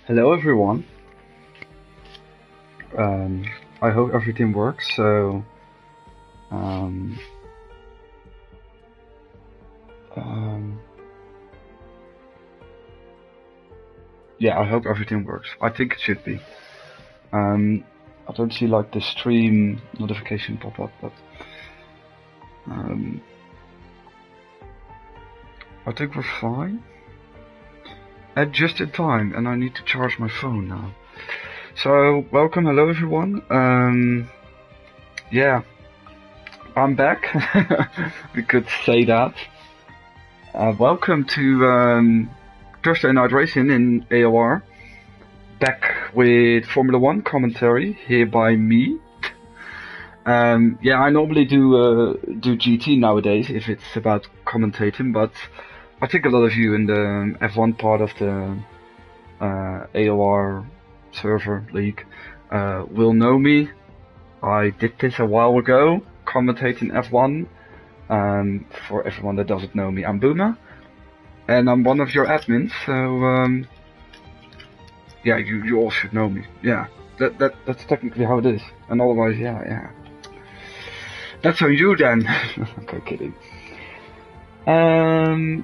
Hello everyone. I hope everything works. So, um, yeah, I hope everything works. I think it should be. I don't see like the stream notification pop up, but I think we're fine. And just in time, and I need to charge my phone now. So, welcome, hello everyone. Yeah, I'm back. We could say that. Welcome to Thursday Night Racing in ALR. Back with Formula 1 commentary here by me. Yeah, I normally do GT nowadays if it's about commentating, but I think a lot of you in the F1 part of the ALR server league will know me. I did this a while ago, commentating F1. For everyone that doesn't know me, I'm Bouma, and I'm one of your admins. So yeah, you all should know me. Yeah, that's technically how it is. And otherwise, yeah, that's on you then. Okay, kidding.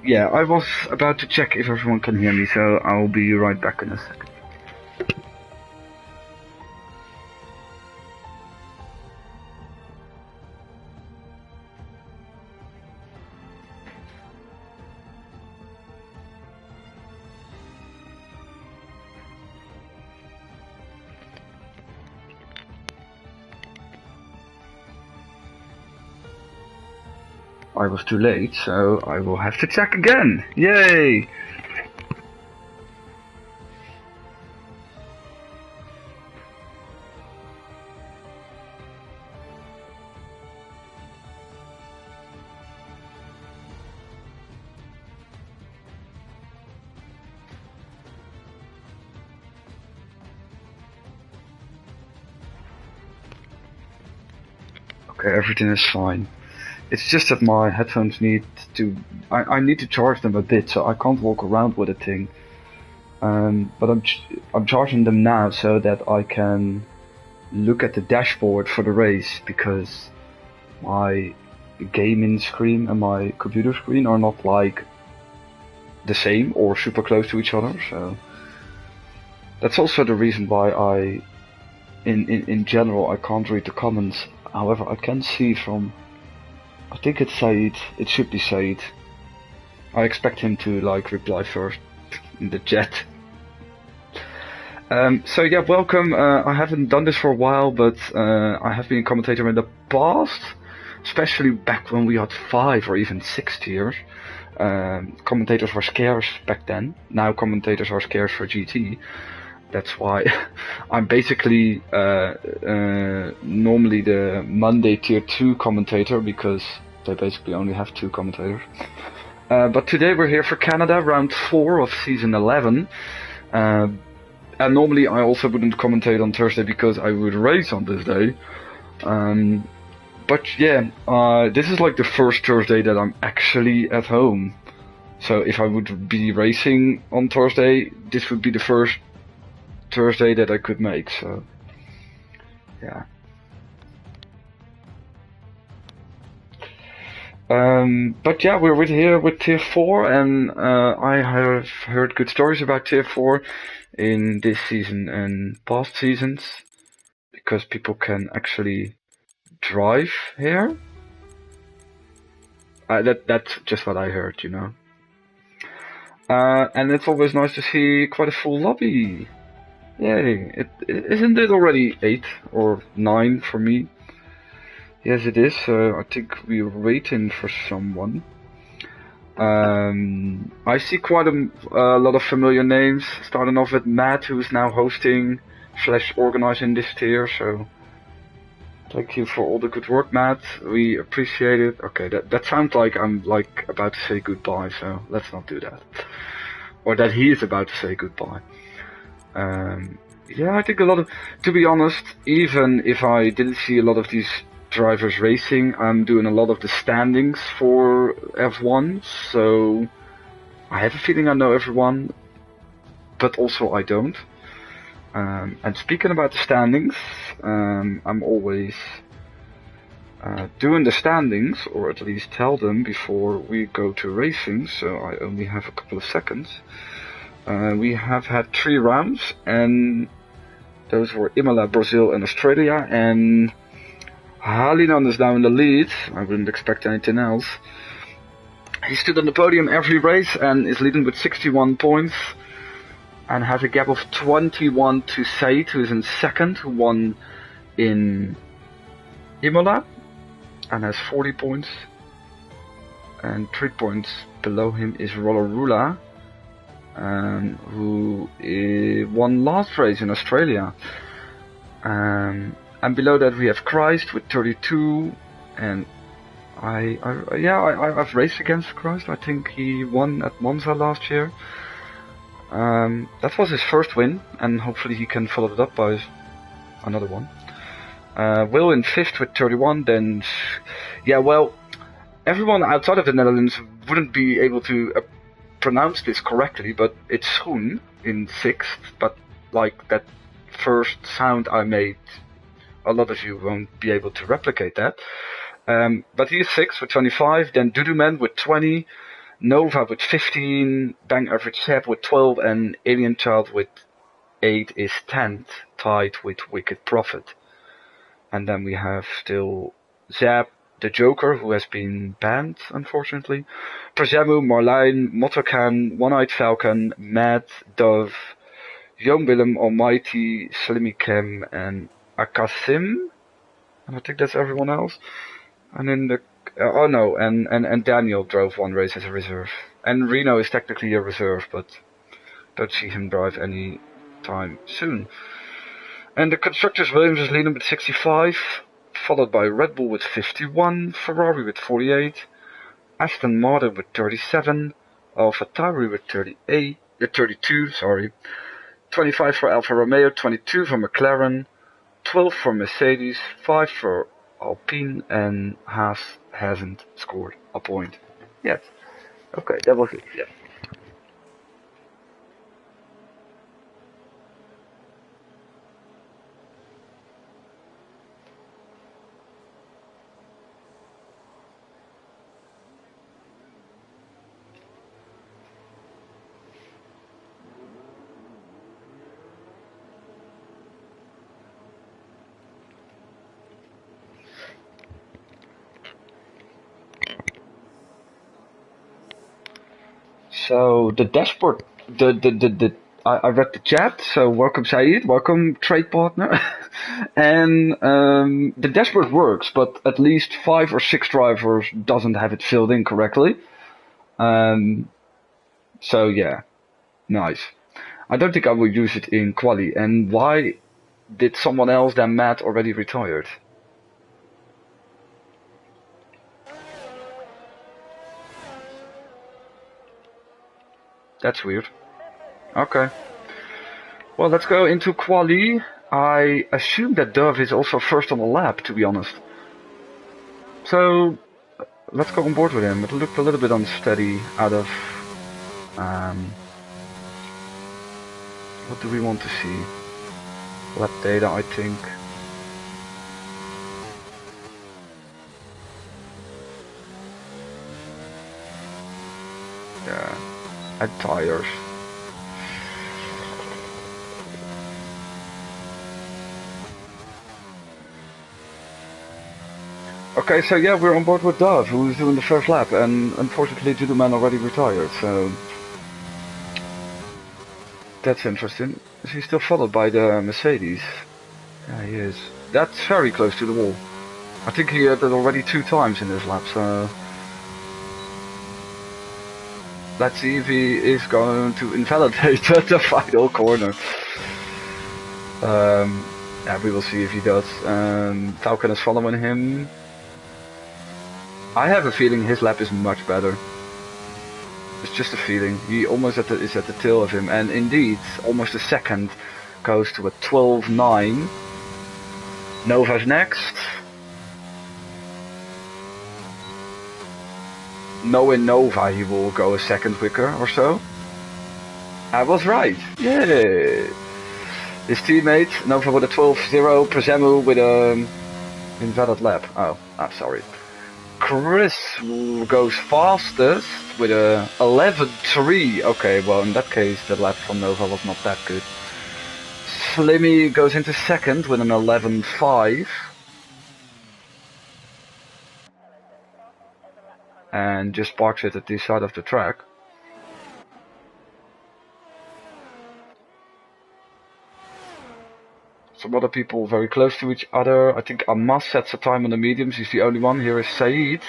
Yeah, I was about to check if everyone can hear me, so I'll be right back in a second. I was too late, so I will have to check again. Yay! Okay, everything is fine. It's just that my headphones need to... I need to charge them a bit, so I can't walk around with a thing. But I'm charging them now so that I can look at the dashboard for the race, because my gaming screen and my computer screen are not like the same or super close to each other. So that's also the reason why in general I can't read the comments. However, I can see from... I think it's Said. It should be Said. I expect him to like reply first in the chat. So yeah, welcome. I haven't done this for a while, but I have been a commentator in the past, especially back when we had 5 or even 6 tiers. Commentators were scarce back then. Now commentators are scarce for GT. That's why I'm basically normally the Monday tier 2 commentator, because they basically only have 2 commentators. But today we're here for Canada, round 4 of season 11. And normally I also wouldn't commentate on Thursday because I would race on this day. But yeah, this is like the first Thursday that I'm actually at home. So if I would be racing on Thursday, this would be the first Thursday that I could make, so yeah. But yeah, we're here with tier 4, and I have heard good stories about tier 4 in this season and past seasons, because people can actually drive here. That's just what I heard, you know. And it's always nice to see quite a full lobby. Yay, isn't it already 8 or 9 for me? Yes, it is. I think we're waiting for someone. I see quite a lot of familiar names, starting off with Matt, who's now hosting / organizing this tier, so thank you for all the good work, Matt. We appreciate it. Okay, that sounds like I'm like about to say goodbye, so let's not do that. Or that he is about to say goodbye. Yeah, I think a lot of, to be honest, even if I didn't see a lot of these drivers racing, I'm doing a lot of the standings for F1, so I have a feeling I know everyone. but also I don't. And speaking about the standings, I'm always doing the standings, or at least tell them before we go to racing, so I only have a couple of seconds. We have had 3 rounds, and those were Imola, Brazil and Australia, and Halinan is now in the lead. I wouldn't expect anything else. He stood on the podium every race and is leading with 61 points, and has a gap of 21 to Said, who is in second, who won in Imola, and has 40 points. And 3 points below him is Rollerula, who won last race in Australia. And below that we have Christ with 32, and I've raced against Christ. I think he won at Monza last year. That was his first win, and hopefully he can follow it up by another one. Will in 5th with 31, then... Yeah, well, everyone outside of the Netherlands wouldn't be able to pronounce this correctly, but it's Schoen in 6th, but like that first sound I made, a lot of you won't be able to replicate that. But he is 6th with 25, then Duduman with 20, Nova with 15, Bang Average Seb with 12, and Alien Child with 8 is 10th, tied with Wicked Prophet. And then we have still Zap, the Joker, who has been banned, unfortunately, Prezemu, Marlijn, Motokan, One-Eyed Falcon, Mad, Dove, Young Willem, Almighty, Slimmy and Akasim, and I think that's everyone else. And in the and Daniel drove one race as a reserve. And Reno is technically a reserve, but don't see him drive any time soon. And the constructors, Williams is leading with 65, followed by Red Bull with 51, Ferrari with 48, Aston Martin with 37, AlphaTauri with 32, 25 for Alfa Romeo, 22 for McLaren, 12 for Mercedes, 5 for Alpine, and Haas hasn't scored a point yet. Okay, that was it, yeah. So the dashboard, I read the chat. So welcome Saeed, welcome trade partner, and the dashboard works, but at least 5 or 6 drivers doesn't have it filled in correctly. So yeah, nice. I don't think I will use it in quali. And why did someone else than Matt already retired? That's weird. Okay. Well, let's go into quali. I assume that Dove is also first on the lap, to be honest. So, let's go on board with him. It looked a little bit unsteady out of... what do we want to see? Lap data, I think. Yeah. And tires. Okay, so yeah, we're on board with Dove, who's doing the first lap, and unfortunately Judoman already retired, so... That's interesting. Is he still followed by the Mercedes? Yeah, he is. That's very close to the wall. I think he had it already 2 times in this lap, so... Let's see if he is going to invalidate the final corner. Yeah, we will see if he does. Falcon is following him. I have a feeling his lap is much better. It's just a feeling. He almost is at the tail of him, and indeed, almost a second goes to a 12.9. Nova's next. Knowing Nova, he will go a second quicker or so. I was right. Yeah. His teammate, Nova with a 12-0, Prezemu with a invalid lap. Oh, I'm sorry. Chris goes fastest with a 11.3. Okay, well in that case the lap from Nova was not that good. Slimmy goes into second with an 11.5. And just parks it at the side of the track. Some other people very close to each other. I think Amas sets a time on the mediums. He's the only one. Here is Said.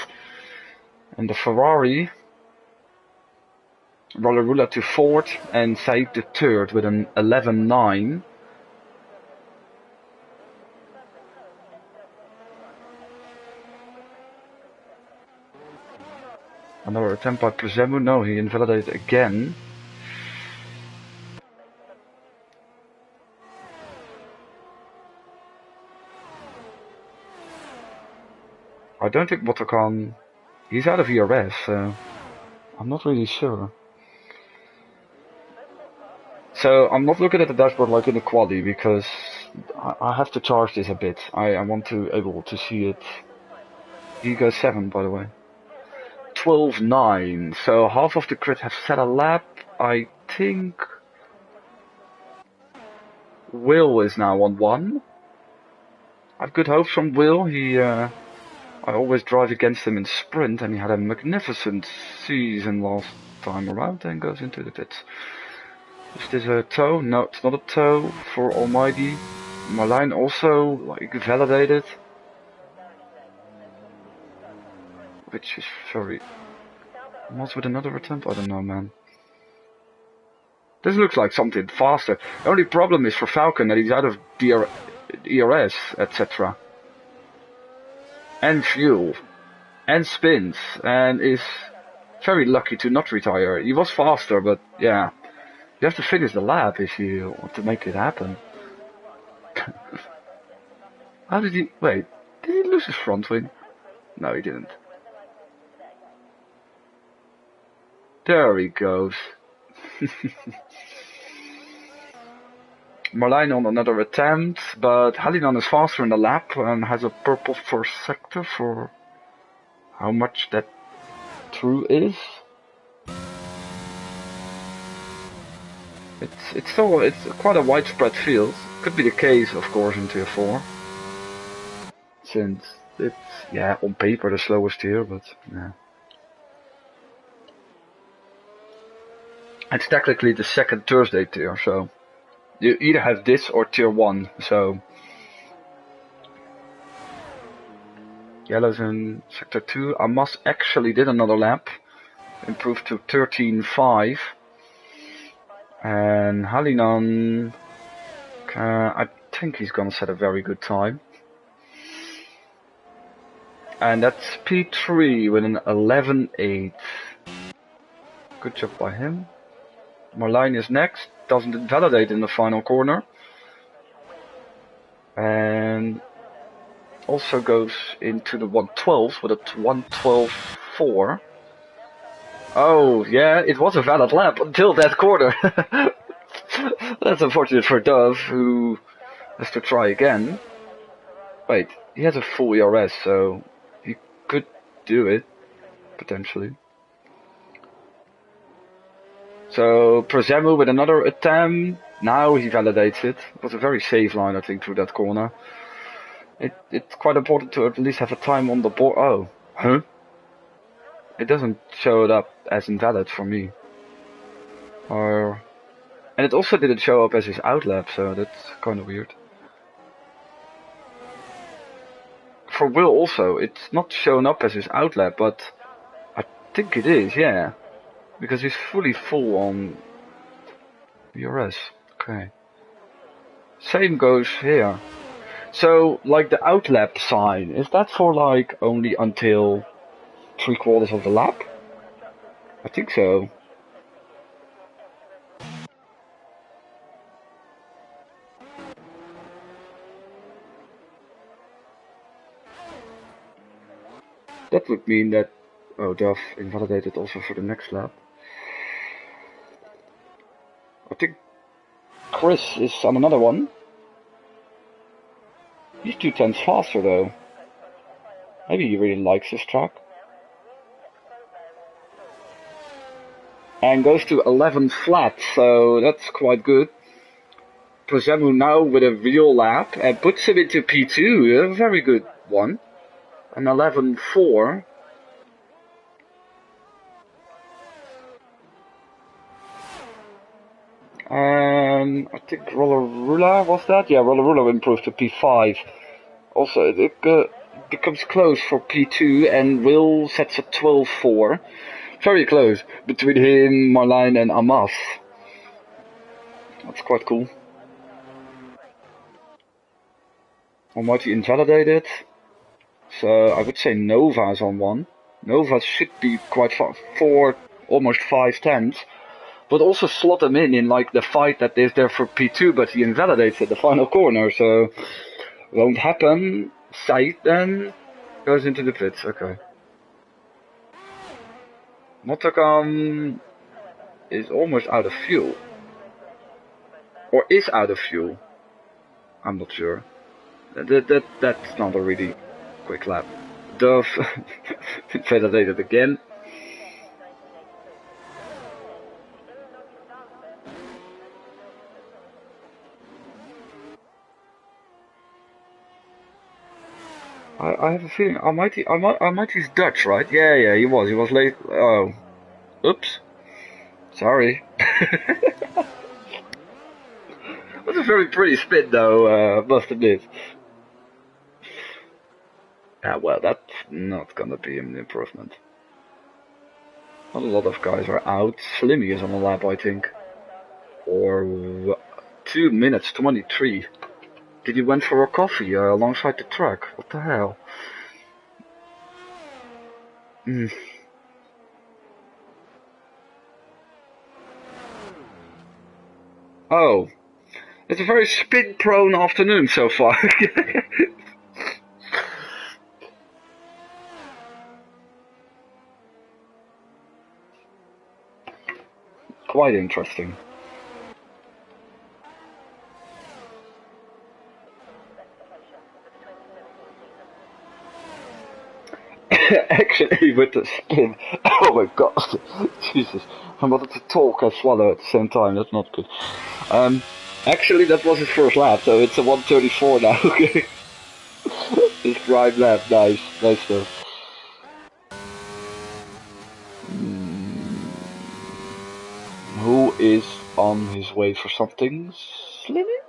And the Ferrari. Rollerula to fourth. And Said to third with an 11.9. Another attempt by Prezemu. No, he invalidated again. I don't think Motokan... He's out of ERS, so... I'm not really sure. So, I'm not looking at the dashboard like in the quali, because I have to charge this a bit. I want to able to see it. He goes 7, by the way. 12.9, so half of the grid have set a lap. I think... Will is now on 1. I have good hopes from Will. I always drive against him in sprint, and he had a magnificent season last time around, and goes into the pits. Is this a tow? No, it's not a tow for Almighty. Marlijn also, like, validated. Which is very... What's with another attempt? I don't know, man. This looks like something faster. The only problem is for Falcon that he's out of ERS, etc. And fuel. And spins. And is very lucky to not retire. He was faster, but yeah. You have to finish the lap if you want to make it happen. How did he... Wait, did he lose his front wing? No, he didn't. There he goes. Marlijn on another attempt, but Halinan is faster in the lap and has a purple first sector for how much that true is. It's quite a widespread field. Could be the case, of course, in Tier 4. Since it's, yeah, on paper the slowest tier, but yeah. It's technically the second Thursday tier, so you either have this or Tier 1, so... Yellow's in Sector 2. Amas actually did another lap, improved to 13.5. And Halinan, I think he's gonna set a very good time. And that's P3 with an 11.8. Good job by him. Marlijn is next, doesn't invalidate in the final corner. And also goes into the 112 with a 112.4. Oh, yeah, it was a valid lap until that corner. That's unfortunate for Dove, who has to try again. Wait, he has a full ERS, so he could do it, potentially. So, Prezemu with another attempt. Now he validates it. It was a very safe line, I think, through that corner. It's quite important to at least have a time on the board. Oh, huh? It doesn't show it up as invalid for me. And it also didn't show up as his outlap, so that's kind of weird. For Will also, it's not shown up as his outlap, but I think it is, yeah. Because he's fully full on ERS. Okay. Same goes here. So, like the outlap sign, is that for like only until 3/4 of the lap? I think so. That would mean that... Oh, Duff invalidated also for the next lap. Chris is on another one. He's 2/10 faster though. Maybe he really likes this track. And goes to 11 flat, so that's quite good. SietseBouma now with a real lap and puts him into P2, a very good one. An 11.4. I think Rollerula was that? Yeah, Rollerula improved to P5. Also, it becomes close for P2 and Will sets a 12.4. Very close between him, Marlijn and Amas. That's quite cool. Almighty invalidated. So I would say Nova's on one. Nova should be quite far, 4, almost 5/10. But also slot him in like the fight that is there for P2, but he invalidates at the final corner, so won't happen. Sight then goes into the pits, okay. Motocom is almost out of fuel. Or is out of fuel. I'm not sure. That's not a really quick lap. Dove invalidated again. I have a feeling Almighty's Dutch, right? Yeah, he was. He was late. Oh. Oops. Sorry. That's a very pretty spin though, must admit. Yeah, well, that's not gonna be an improvement. Not a lot of guys are out. Slimmy is on the lap, I think. Or 2 minutes 23. Did he went for a coffee alongside the track? What the hell? Oh. It's a very spin-prone afternoon so far. Quite interesting. Actually, with the spin. Oh my god. Jesus. I wanted to talk and swallow at the same time. That's not good. Actually, that was his first lap, so it's a 1:34 now. Okay. His prime lap. Nice. Nice stuff. Who is on his way for something? Slimmy?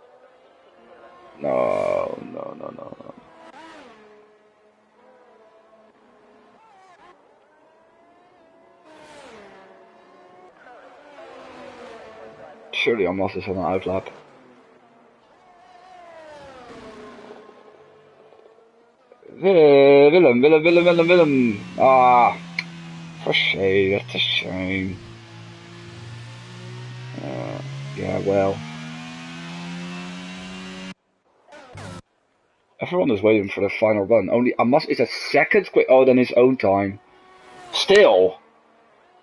No. Surely Amos is on an outlap. Willem. Ah, for shame, that's a shame. Yeah, well. Everyone is waiting for the final run. Only Amos is a second quick. Oh, than his own time. Still,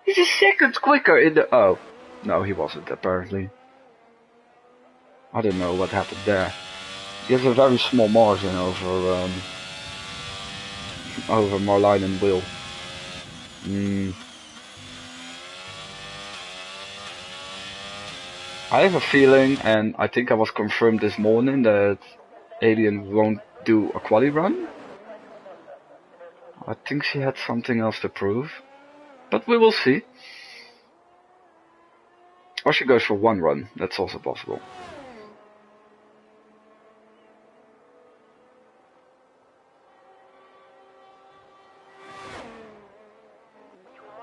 he's a second quicker in the. Oh, no, he wasn't apparently. I don't know what happened there. He has a very small margin over Marlijn and Will. I have a feeling, and I think I was confirmed this morning, that Alien won't do a quali run. I think she had something else to prove. But we will see. Or she goes for one run, that's also possible.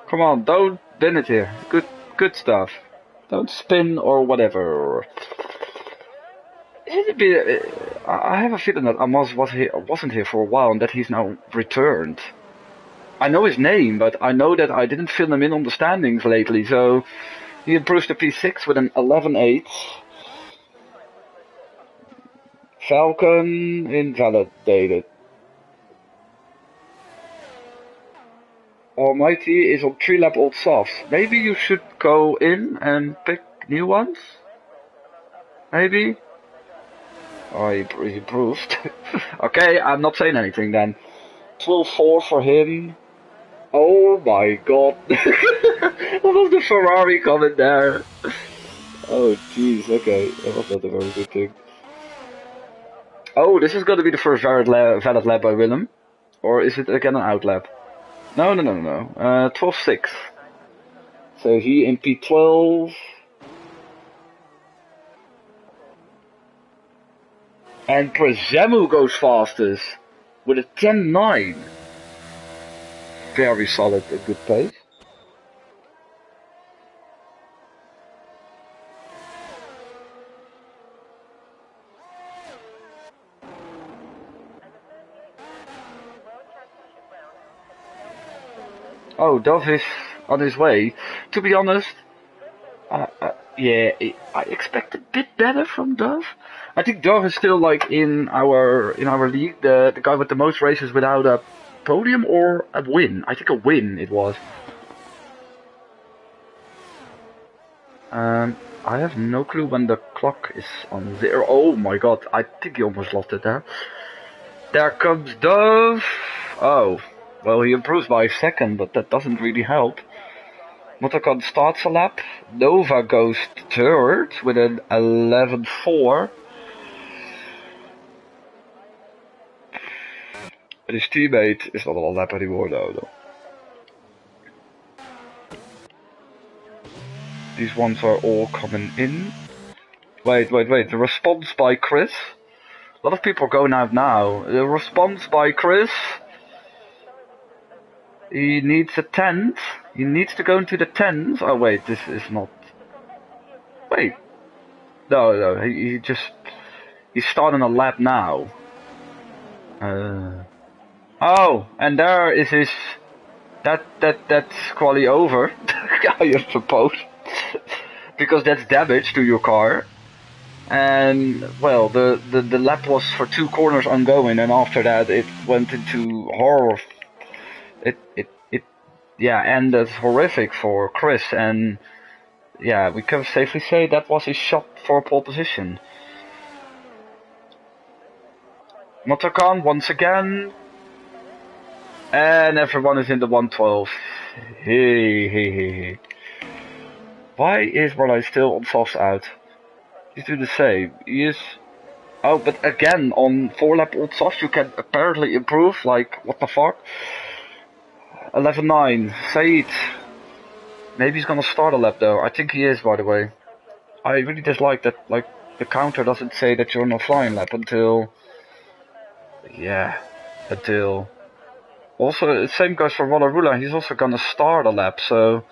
Come on, don't bin it here. Good stuff. Don't spin or whatever. I have a feeling that Amos wasn't here for a while and that he's now returned. I know his name, but I know that I didn't fill him in on the standings lately, so he improves to P6 with an 11.8. Falcon invalidated. Almighty is on 3-lap old softs. Maybe you should go in and pick new ones? maybe? Oh, he improved. Okay, I'm not saying anything then. 12.4 for him. Oh my god. What was the Ferrari coming there? Oh jeez, okay. That was not a very good thing. Oh, this is going to be the first valid lap by Willem. Or is it again an out lap? No. 12.6. So he in P12. And Prezemu goes fastest with a 10.9. Very solid, a good pace. Oh, Dove is on his way. To be honest, yeah, I expect a bit better from Dove. I think Dove is still like in our league, the guy with the most races without a podium or a win. I think a win it was. I have no clue when the clock is on 0. Oh my god, I think he almost lost it there. There comes Dove. Oh, well, he improves by a second, but that doesn't really help. Motorcon starts a lap. Nova goes third with an 11.4. But his teammate is not on a lap anymore though. These ones are all coming in. Wait. The response by Chris. A lot of people are going out now. The response by Chris. He needs a 10th. He needs to go into the 10th. Oh wait, this is not... Wait. No, he's starting a lap now. Oh, and there is his... That's quali over. I suppose. Because that's damage to your car. And, well, the lap was for 2 corners ongoing, and after that it went into horror. Yeah, ended horrific for Chris, and yeah, we can safely say that was his shot for pole position. Motorcon once again, and everyone is in the 112. Hey. Why is Marlijn still on softs out? He's doing the same. He is... Oh, but again, on 4-lap old softs you can apparently improve, like, what the fuck? 11.9, Said. Maybe he's gonna start a lap though. I think he is, by the way. I really dislike that, like, the counter doesn't say that you're on a flying lap until... Yeah, until... Also, the same goes for Rollerula, he's also gonna start a lap, so...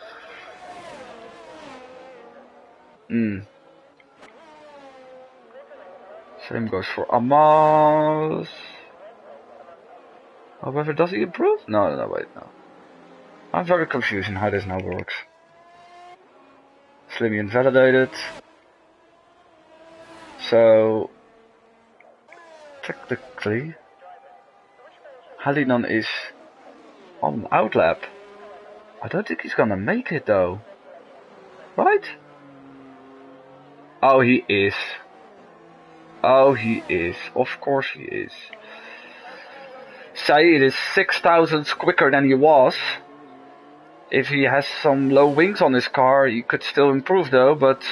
Same goes for Amas... However, does he improve? No, wait. I'm very confused in how this now works. Slimmy invalidated. So... Technically... Halinon is on outlap. I don't think he's gonna make it though. Right? Oh, he is. Of course he is. Said is 6 thousandths quicker than he was. If he has some low wings on his car, he could still improve though, but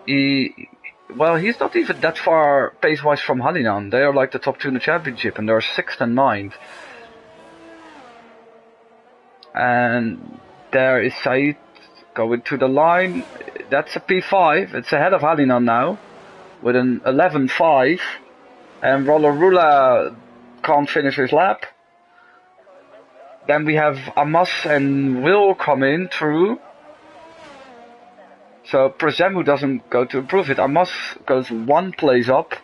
he's not even that far pace-wise from Halinon. They are like the top 2 in the championship, and they're 6th and 9th. And there is Said going to the line. That's a P5. It's ahead of Halinon now, with an 11.5. And Rollerula can't finish his lap. Then we have Amas and Will come in through. So Prezemu doesn't go to improve it. Amas goes 1 place up.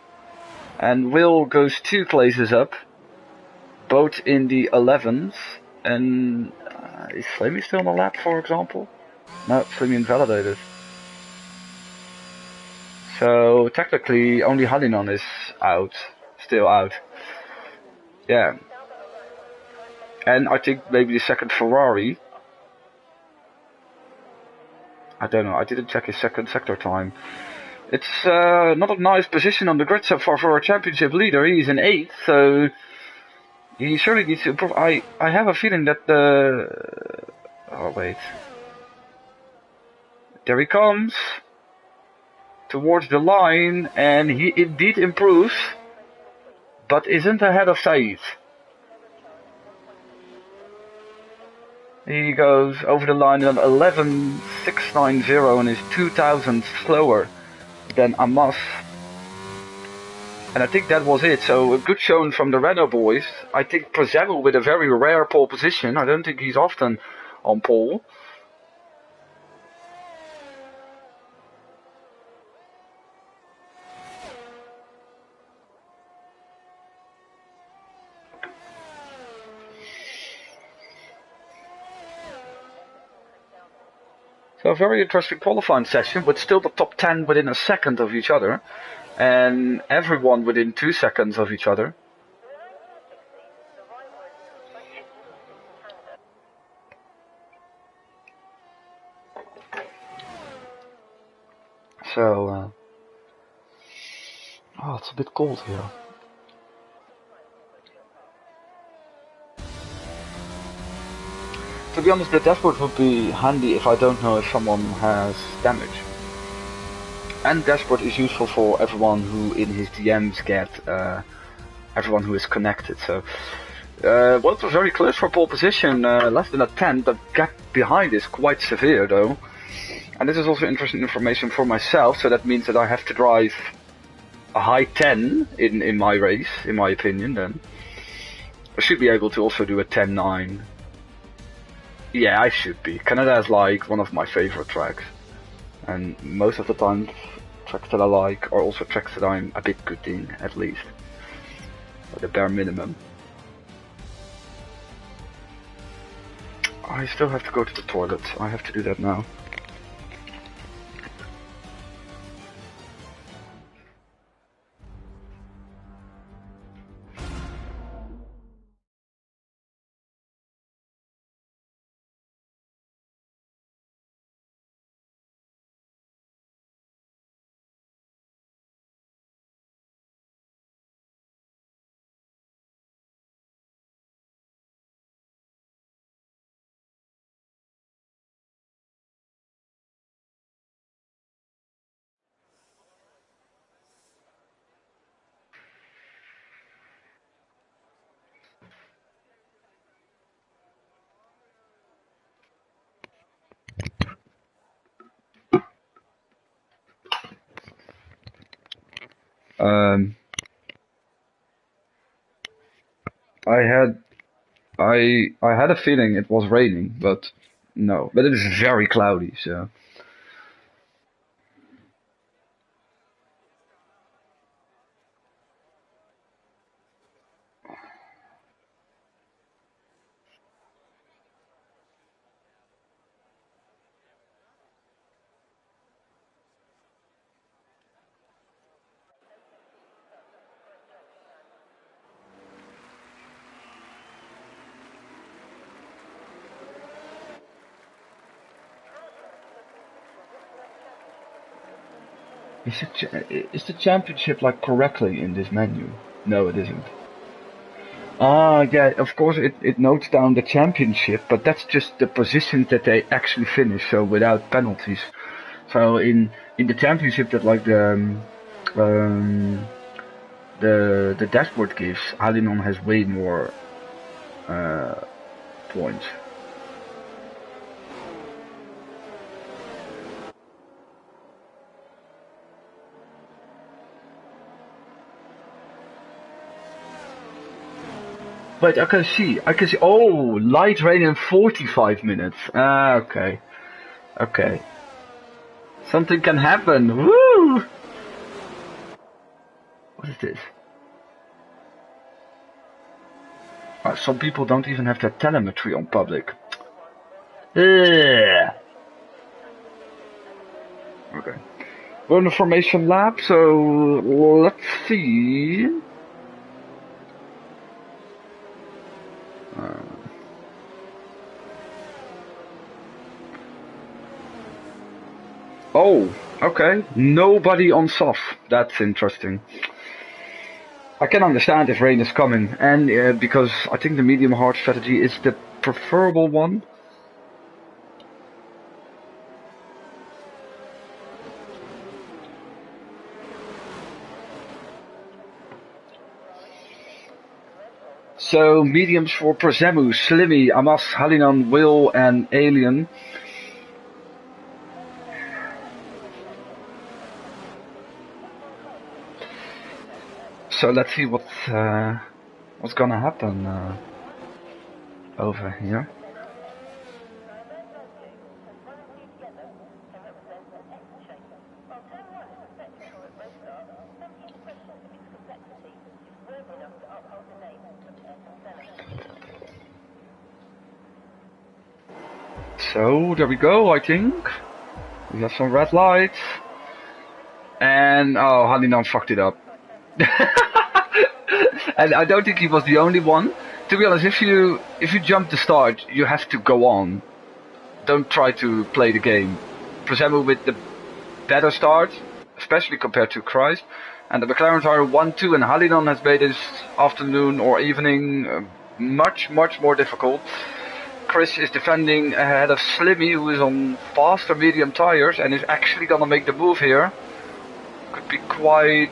And Will goes 2 places up. Both in the 11th. And is Flamey still on the lap, for example? No, Flamey invalidated. So technically only Halinon is out. Still out. Yeah. And I think maybe the second Ferrari. I don't know, I didn't check his second sector time. It's not a nice position on the grid so far for a championship leader. He's in 8th, so he surely needs to improve. I have a feeling that the... Oh, wait. There he comes. Towards the line, and he indeed improves, but isn't ahead of Saeed. He goes over the line at 11.690 and is 2,000 slower than Amas. And I think that was it. So a good showing from the Renault boys. I think Prezebel with a very rare pole position. I don't think he's often on pole. So a very interesting qualifying session, with still the top 10 within a second of each other, and everyone within 2 seconds of each other. So, oh, it's a bit cold here. To be honest, the dashboard would be handy if I don't know if someone has damage. And dashboard is useful for everyone who in his DMs get everyone who is connected. So, well, it was very close for pole position, less than a 10. The gap behind is quite severe though. And this is also interesting information for myself, so that means that I have to drive a high 10 in my race, in my opinion then. I should be able to also do a 10.9. Yeah, I should be. Canada is like one of my favorite tracks. And most of the time, tracks that I like are also tracks that I'm a bit good in, at least. At the bare minimum. I still have to go to the toilet. I have to do that now. I had a feeling it was raining, but no. But it is very cloudy, so. Is the championship like correctly in this menu? No, it isn't. Ah, yeah, of course it notes down the championship, but that's just the positions that they actually finish, so without penalties. So in the championship that like the dashboard gives, Alinon has way more points. Wait, I can see. Oh, light rain in 45 minutes. Ah, okay. Okay. Something can happen. Woo! What is this? Some people don't even have that telemetry on public. Yeah. Okay. We're in the formation lab, so let's see. Oh, Okay, nobody on soft. That's interesting. I can understand if rain is coming, and because I think the medium hard strategy is the preferable one. So mediums for Prezemu, Slimmy, Amas, Halinan, Will, and Alien. So let's see what's gonna happen over here. So there we go. I think we have some red lights, and oh, Halinan fucked it up. And I don't think he was the only one. To be honest, if you jump the start, you have to go on. Don't try to play the game. Prezemu with the better start, especially compared to Christ. And the McLarens are 1-2, and Halinan has made his afternoon or evening much more difficult. Chris is defending ahead of Slimmy, who is on faster medium tires and is actually gonna make the move here. Could be quite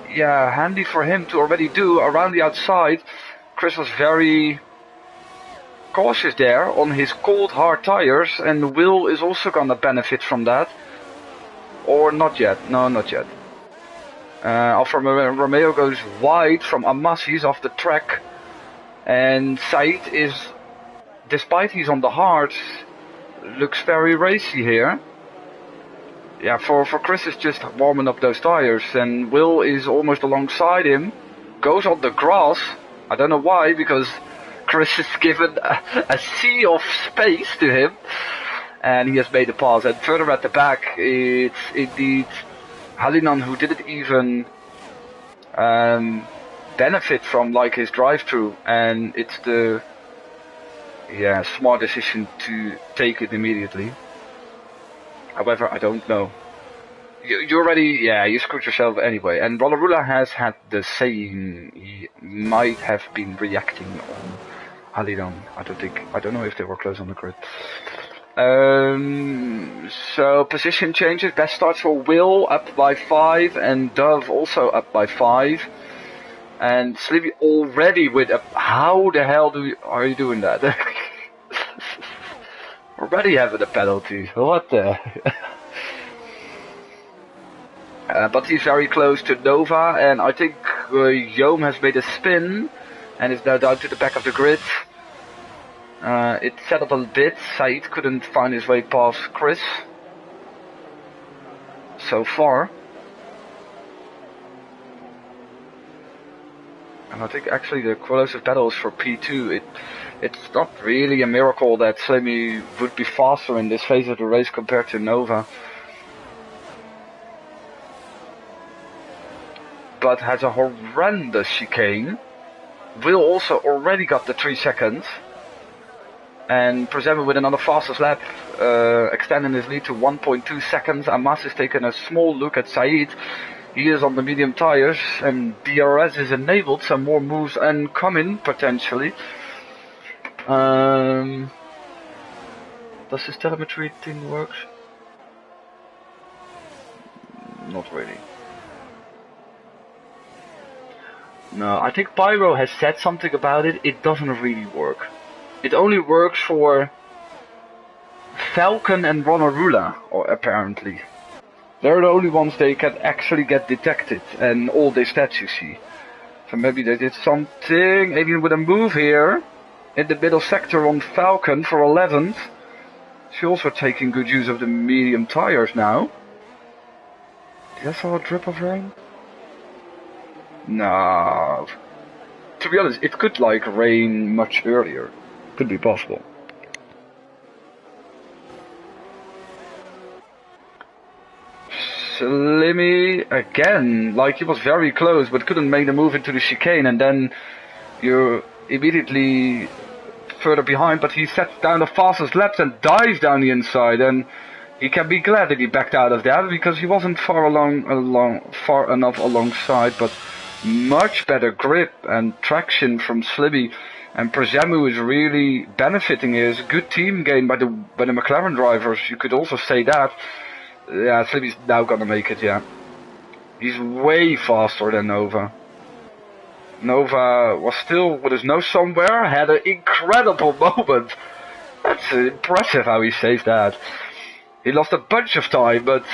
handy for him to already do around the outside. Chris was very cautious there on his cold hard tires, and Will is also gonna benefit from that. Or not yet, no, not yet. Alfa Romeo goes wide from Amas, he's off the track. And Said is, despite he's on the hard, looks very racy here. Yeah, for Chris is just warming up those tires, and Will is almost alongside him, goes on the grass. I don't know why, because Chris has given a sea of space to him, and he has made a pass. And further at the back, it's indeed Halinan who didn't even benefit from like his drive-through, and it's the smart decision to take it immediately. However, I don't know. You already, you screwed yourself anyway. And Rollerula has had the same. He might have been reacting on Halinan. I don't know if they were close on the grid. So position changes. Best starts for Will up by 5, and Dove also up by 5. And Slimmy already with a. How the hell are you doing that? Already having a penalty. What the? But he's very close to Nova, and I think Yom has made a spin and is now down to the back of the grid. It set up a bit. Said couldn't find his way past Chris so far. And I think actually the closest battle is for P2. It's not really a miracle that Slimmy would be faster in this phase of the race compared to Nova. But has a horrendous chicane. Will also already got the 3 seconds. And Prezemu with another fastest lap, extending his lead to 1.2 seconds. Amas is taking a small look at Said. He is on the medium tires, and DRS is enabled. Some more moves and coming potentially. Does this telemetry thing work? Not really. No, I think Pyro has said something about it. It doesn't really work. It only works for Falcon and Ronarula, or apparently. They're the only ones they can actually get detected, and all their stats you see. So maybe they did something. Alien with a move here in the middle sector on Falcon for 11th. She's also taking good use of the medium tires now. Did I saw a drip of rain? No. To be honest, it could like rain much earlier. Could be possible. Slimmy again, like he was very close but couldn't make the move into the chicane, and then you're immediately further behind, but he sets down the fastest laps and dives down the inside, and he can be glad that he backed out of that because he wasn't far enough alongside, but much better grip and traction from Slibby, and Prezemu is really benefiting here. It's a good team game by the McLaren drivers. You could also say that. Yeah, Slibby's now gonna make it. Yeah, he's way faster than Nova. Nova was still with his nose somewhere, had an incredible moment. That's impressive how he saved that. He lost a bunch of time, but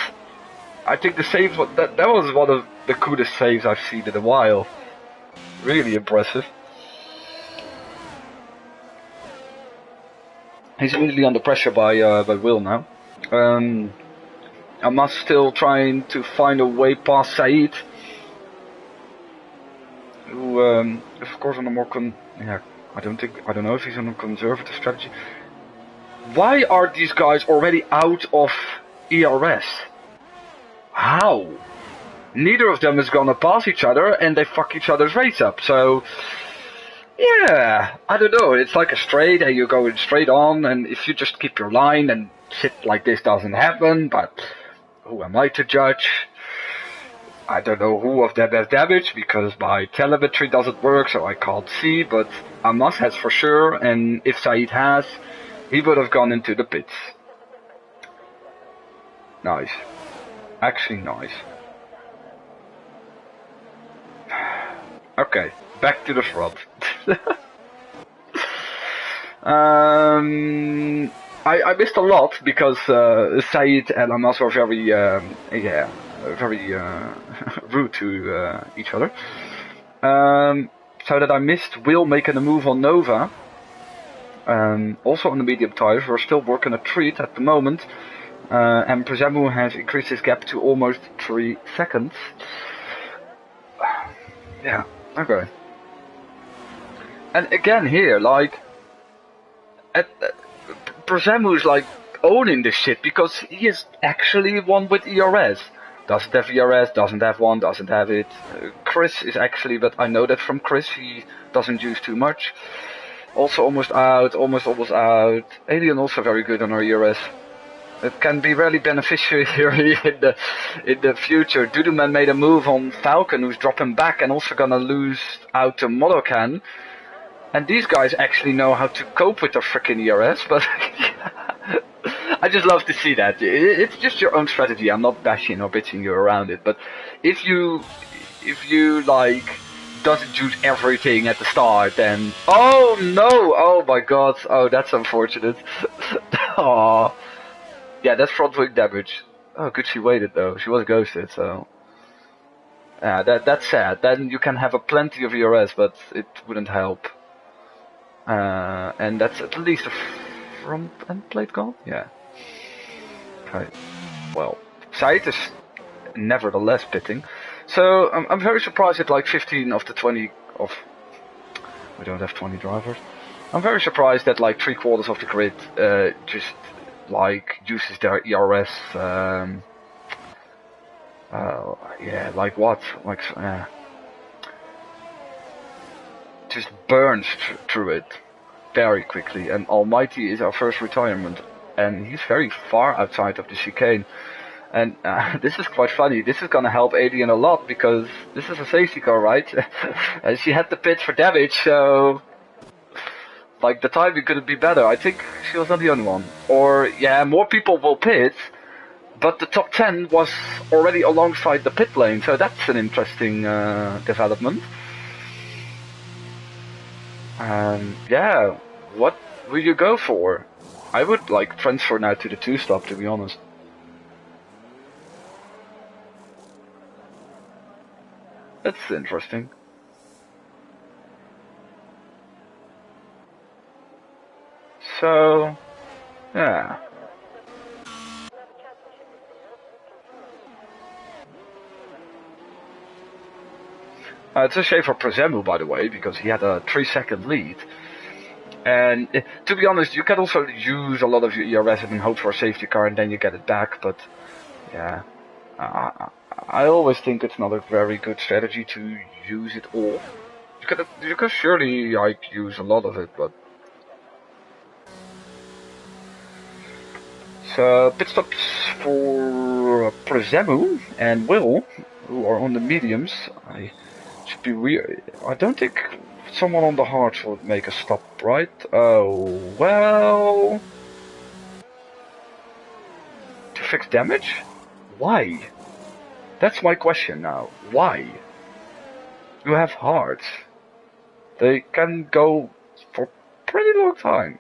I think the save that was one of the coolest saves I've seen in a while. Really impressive. He's immediately under pressure by Will now. I must still trying to find a way past Saeed, who is of course on a more I don't know if he's on a conservative strategy. Why are these guys already out of ERS? How? Neither of them is gonna pass each other and they fuck each other's race up, so yeah, I don't know, it's like a straight and you're going straight on, and if you just keep your line and shit like this doesn't happen, but who am I to judge? I don't know who of them has damage because my telemetry doesn't work, so I can't see, but Amos has for sure, and if Saeed has, he would have gone into the pits. Nice. Actually nice. Okay, back to the front. I missed a lot because Saeed and Amos were very, very rude to each other. So that I missed Will making a move on Nova. Also on the medium tires, we're still working a treat at the moment. And Prezemu has increased his gap to almost 3 seconds. Yeah, okay. And again here, like, Prezemu is like owning this shit because he is actually one with ERS. Doesn't have ERS, doesn't have one, doesn't have it. Chris is actually, but I know that from Chris, he doesn't use too much. Also almost out, almost out. Alien also very good on our ERS. It can be really beneficial here in the future. Duduman made a move on Falcon, who's dropping back and also gonna lose out to Modocan. And these guys actually know how to cope with their freaking ERS, but I just love to see that. It's just your own strategy. I'm not bashing or bitching you around it, but if you like doesn't use everything at the start, then oh no, oh my god, oh that's unfortunate. Aww. Yeah, that's front wing damage. Oh, good she waited though. She was ghosted, so yeah, that's sad. Then you can have a plenty of ERS, but it wouldn't help. And that's at least a front end plate gone? Yeah. Okay. Well, Saeed is nevertheless pitting. So I'm very surprised that like 15 of the 20 of... We don't have 20 drivers. I'm very surprised that like 3/4 of the grid just like uses their ERS. Yeah, like what? Like just burns through it very quickly. And Almighty is our first retirement, and he's very far outside of the chicane. And this is quite funny. This is gonna help Alien a lot because this is a safety car, right? And she had to pit for damage, so like the timing couldn't be better. I think she was not the only one. Or yeah, more people will pit, but the top 10 was already alongside the pit lane, so that's an interesting development. Yeah, what will you go for? I would like transfer now to the 2-stop, to be honest. That's interesting. So, yeah. It's a shame for Prezemu, by the way, because he had a 3-second lead. And to be honest, you can also use a lot of your ERS and hope for a safety car and then you get it back, but yeah. I always think it's not a very good strategy to use it all. You can surely like use a lot of it, but So pit stops for Prezemu and Will, who are on the mediums. I should be I don't think someone on the hards would make a stop, right? Oh, well... To fix damage? Why? That's my question now. Why? You have hards. They can go for a pretty long time.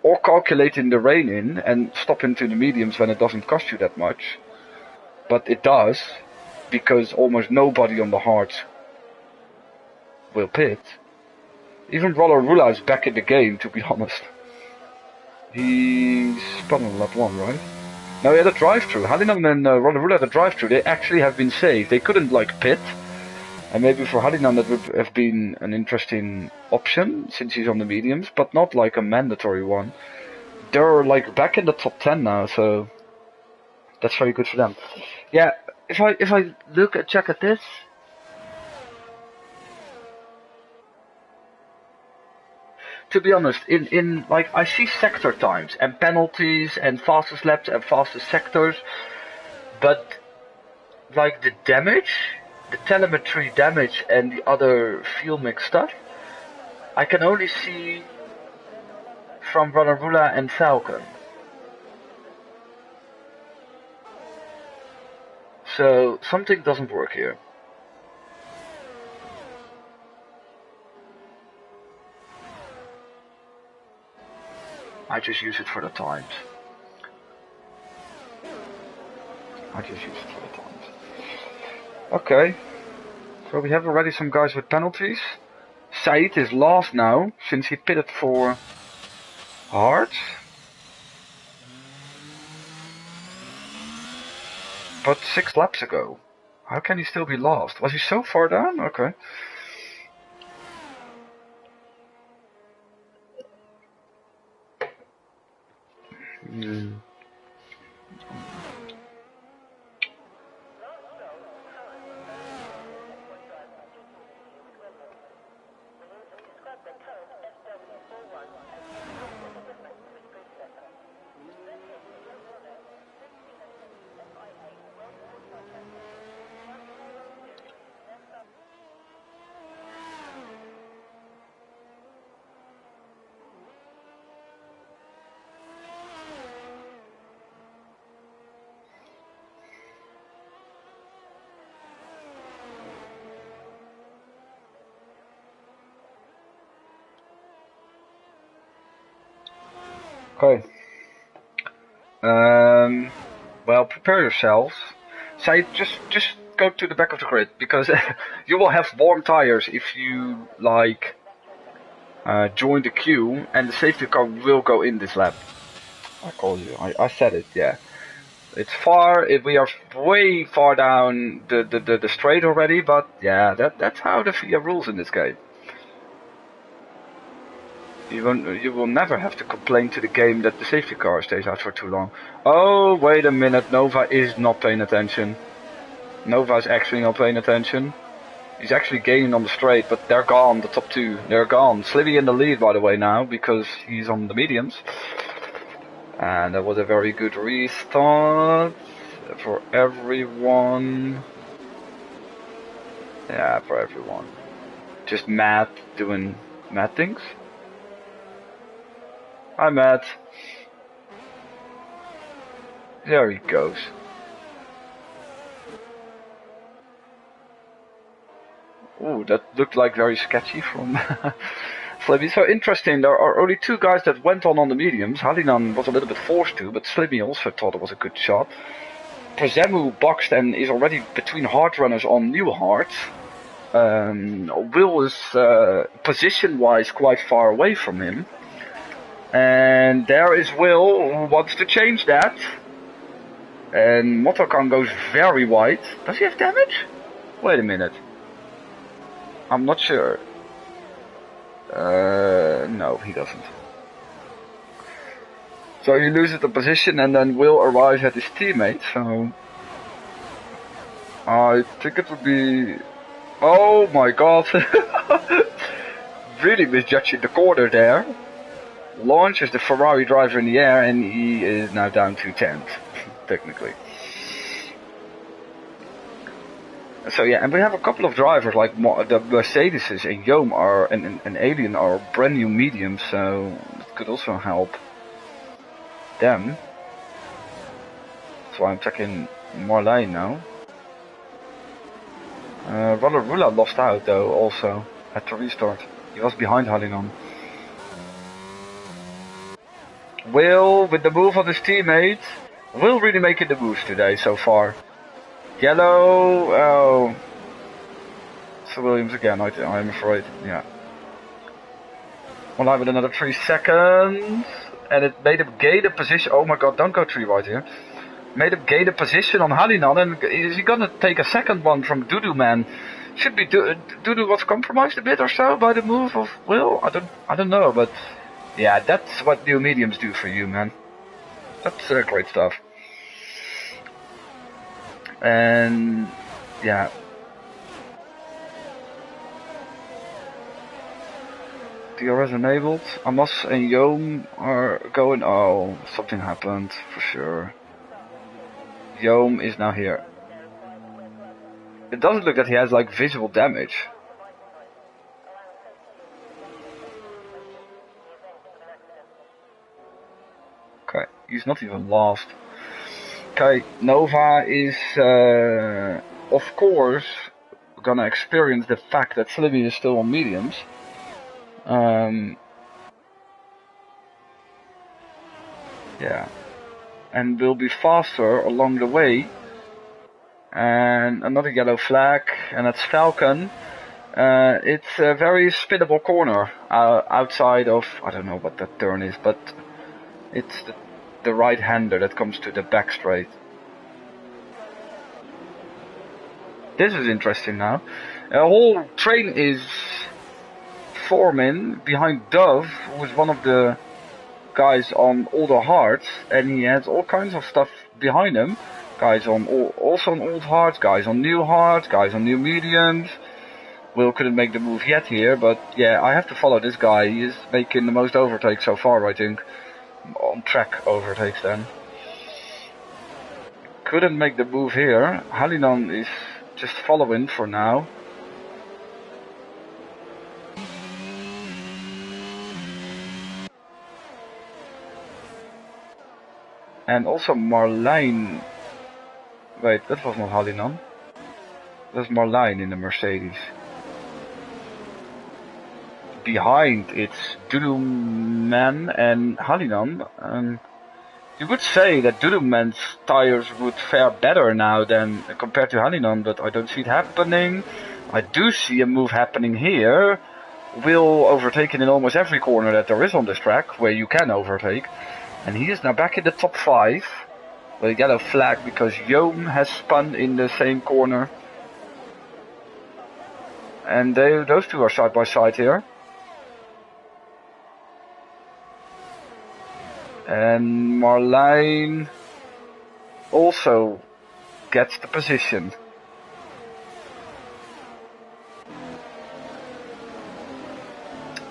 Or calculating the rain in and stop into the mediums when it doesn't cost you that much. But it does, because almost nobody on the hards will pit. Even Rollerula is back in the game, to be honest. He's spun on lap 1, right? No, he had a drive-through. Halinan and Rollerula had a drive-through. They actually have been saved. They couldn't, like, pit. And maybe for Halinan that would have been an interesting option, since he's on the mediums, but not like a mandatory one. They're, like, back in the top 10 now, so... That's very good for them. Yeah, if I check at this... To be honest, in like I see sector times and penalties and fastest laps and fastest sectors, but like the damage, the telemetry damage and the other fuel mix stuff, I can only see from Rollerula and Falcon. So something doesn't work here. I just use it for the times. Okay. So we have already some guys with penalties. Said is last now, since he pitted for hards. But 6 laps ago. How can he still be last? Was he so far down? Okay. Okay. Well, prepare yourselves. Say, just go to the back of the grid, because you will have warm tires if you like join the queue, and the safety car will go in this lap. I call you. I said it. Yeah. It's far. We are way far down the straight already, but yeah, that's how the FIA rules in this game. You will never have to complain to the game that the safety car stays out for too long. Oh, wait a minute, Nova is not paying attention. Nova is actually not paying attention. He's actually gaining on the straight, but they're gone, the top 2. They're gone. Slivy in the lead, by the way, now, because he's on the mediums. And that was a very good restart for everyone. Yeah, for everyone. Just Matt doing Matt things. Hi, Matt. There he goes. Ooh, that looked like very sketchy from Slibby. So interesting, there are only 2 guys that went on the mediums. Halinan was a little bit forced to, but Slibby also thought it was a good shot. Prezemu boxed and is already between hard runners on new hards. Will is position-wise quite far away from him. And there is Will, who wants to change that. And Motokan goes very wide. Does he have damage? Wait a minute. I'm not sure. No, he doesn't. So he loses the position and then Will arrives at his teammate, so... I think it would be... Oh my god. Really misjudging the corner there. launches the Ferrari driver in the air, and he is now down to 10th, technically. So yeah, and we have a couple of drivers like the Mercedes and Yom are and Alien are brand new mediums, so it could also help them. So I'm checking Marlijn now. Rula lost out though also at the restart. He was behind Halinon. Will, with the move of his teammate, will really making the moves today so far. Yellow, oh. Sir Williams again, I'm afraid, yeah. Well, I with another 3 seconds. And it made him gain a position. Oh my god, don't go 3 right here. Made him gain a position on Halinon. And is he gonna take a second one from Dudu Man? Should be Dudu was compromised a bit or so by the move of Will? I don't know, but yeah, that's what new mediums do for you, man. That's great stuff. And yeah. DRS enabled. Amos and Yom are going. Oh, something happened for sure. Yom is now here. It doesn't look that he has like visual damage. Okay, he's not even lost. Okay, Nova is of course gonna experience the fact that Slimmy is still on mediums. Yeah, and will be faster along the way. And another yellow flag, and that's Falcon. It's a very spinnable corner outside of, I don't know what that turn is, but it's the right-hander that comes to the back straight. This is interesting now. A whole train is forming behind Dove, who is one of the guys on older hards, and he has all kinds of stuff behind him. Guys on also on old hards, guys on new hards, guys on new mediums. Will couldn't make the move yet here, but yeah, I have to follow this guy. He is making the most overtakes so far, I think. On track overtakes then. Couldn't make the move here. Halinon is just following for now. And also Marlijn. Wait, that was not Halinon. That's Marlijn in the Mercedes. Behind it's Duduman and Halinon. You would say that Duduman's tires would fare better now than compared to Halinon, but I don't see it happening. I do see a move happening here. Will overtaking in almost every corner that there is on this track, where you can overtake. And he is now back in the top 5. With a yellow flag because Yom has spun in the same corner. And those two are side by side here. And Marlijn also gets the position.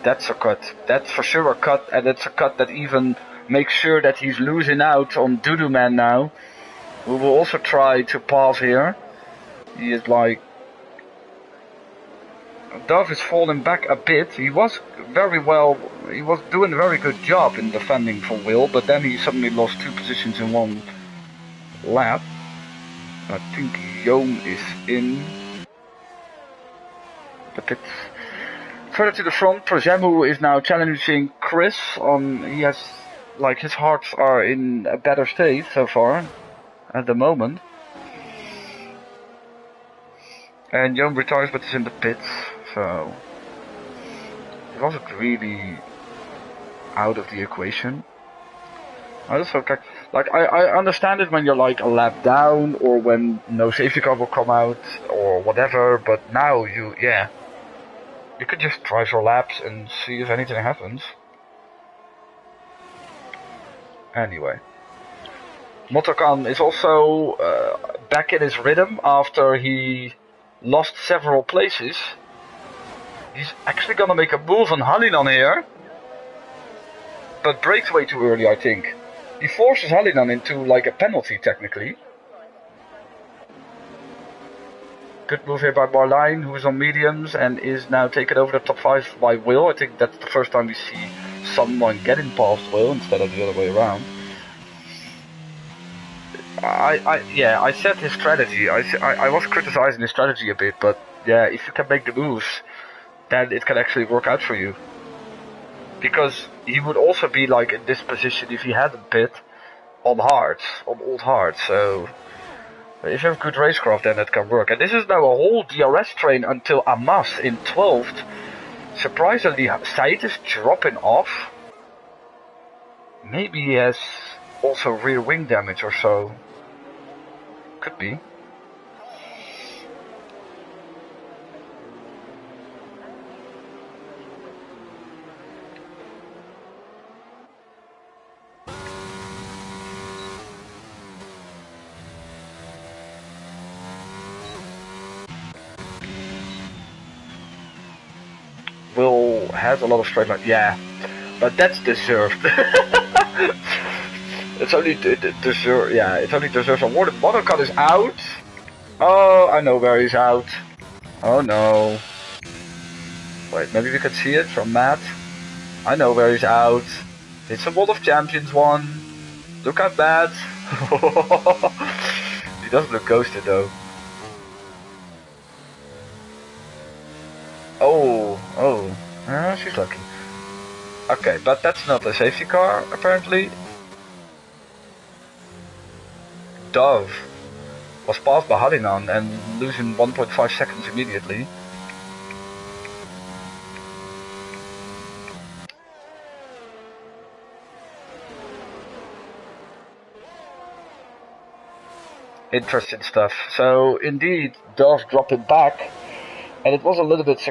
That's a cut. That's for sure a cut, and it's a cut that even makes sure that he's losing out on Duduman now. We will also try to pass here. He is like... Dove is falling back a bit. He was very well... He was doing a very good job in defending for Will, but then he suddenly lost 2 positions in 1 lap. I think Yom is in the pits. Further to the front, Prozemu is now challenging Chris on... He has... Like, his hearts are in a better state so far, at the moment. And Yom retires but is in the pits, so... It wasn't really out of the equation. I also, I understand it when you're like a lap down, or when no safety car will come out, or whatever, but now you could just drive your laps and see if anything happens. Anyway, Motokan is also back in his rhythm after he lost several places. He's actually gonna make a move on Halinon here. but brakes way too early, I think. He forces Hallinan into like a penalty, technically. Good move here by Marlijn, who is on mediums and is now taken over the top 5 by Will. I think that's the first time we see someone getting past Will instead of the other way around. I said his strategy. I was criticizing his strategy a bit, but yeah, if you can make the moves, then it can actually work out for you. Because he would also be like in this position if he hadn't pit on hards, on old hards. So if you have good racecraft, then that can work. And this is now a whole DRS train until Amas in 12th. Surprisingly, Said is dropping off. Maybe he has also rear wing damage or so. Could be. Will has a lot of straight line. Yeah, but that's deserved. It's only deserved. Yeah, it only deserves a warning. Monocut is out. Oh, I know where he's out. Oh no. Wait, maybe we can see it from Matt. I know where he's out. It's a World of Champions one. Look at that. He doesn't look ghosted though. Oh, she's lucky. Okay, but that's not a safety car, apparently. Dove was passed by Hallinan and losing 1.5 seconds immediately. Interesting stuff. So, indeed, Dove dropping back. And it was a little bit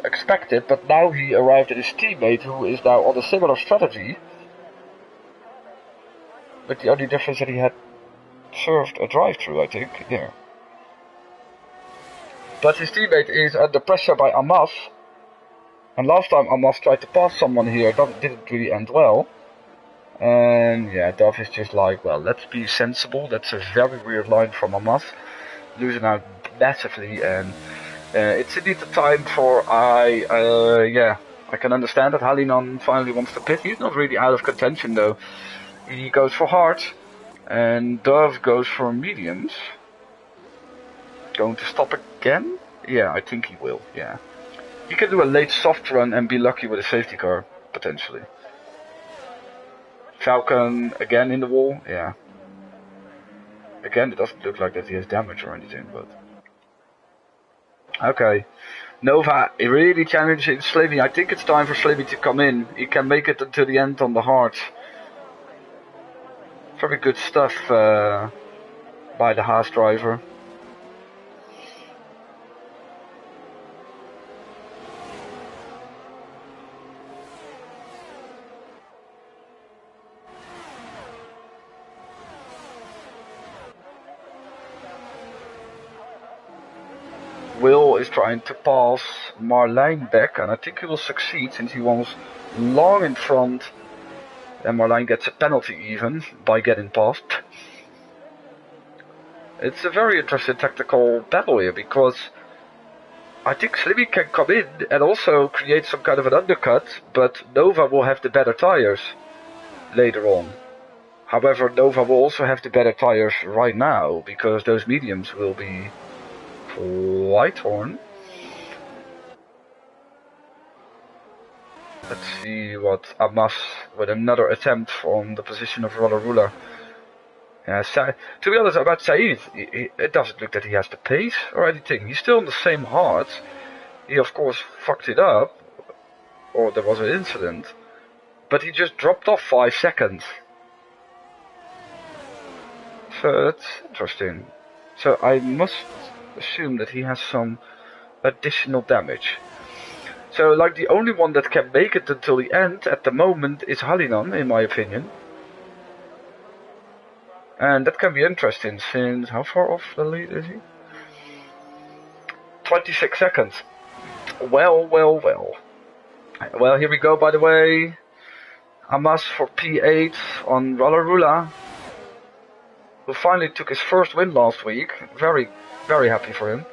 expected, but now he arrived at his teammate, who is now on a similar strategy. But the only difference that he had served a drive-through, I think, here. But his teammate is under pressure by Amas. And last time Amas tried to pass someone here, that didn't really end well. And yeah, Dove is just like, well, let's be sensible. That's a very weird line from Amas. Losing out massively, and it's indeed the time for I can understand that Hallinan finally wants to pit. He's not really out of contention though. He goes for hard, and Dove goes for mediums. Going to stop again? Yeah, I think he will, yeah. He can do a late soft run and be lucky with a safety car, potentially. Falcon again in the wall, yeah. Again, it doesn't look like that he has damage or anything, but... Okay, Nova really challenging Slavy. I think it's time for Slavy to come in. He can make it until the end on the hard. Very good stuff by the Haas driver. Will is trying to pass Marlijn back, and I think he will succeed since he was long in front. And Marlijn gets a penalty even by getting past. It's a very interesting tactical battle here, because I think Slimmy can come in and also create some kind of an undercut, but Nova will have the better tires later on. However, Nova will also have the better tires right now, because those mediums will be quite torn. Let's see what Amas with another attempt from the position of Ruler. Yeah, to be honest about Said, it doesn't look that he has the pace or anything. He's still on the same hard. He of course fucked it up, or there was an incident, but he just dropped off 5 seconds. So that's interesting. So I must assume that he has some additional damage. So like the only one that can make it until the end at the moment is Hallinan, in my opinion. And that can be interesting since, how far off the lead is he? 26 seconds. Well, here we go, by the way. Amas for P8 on Rollerula, who finally took his first win last week. Very, very happy for him.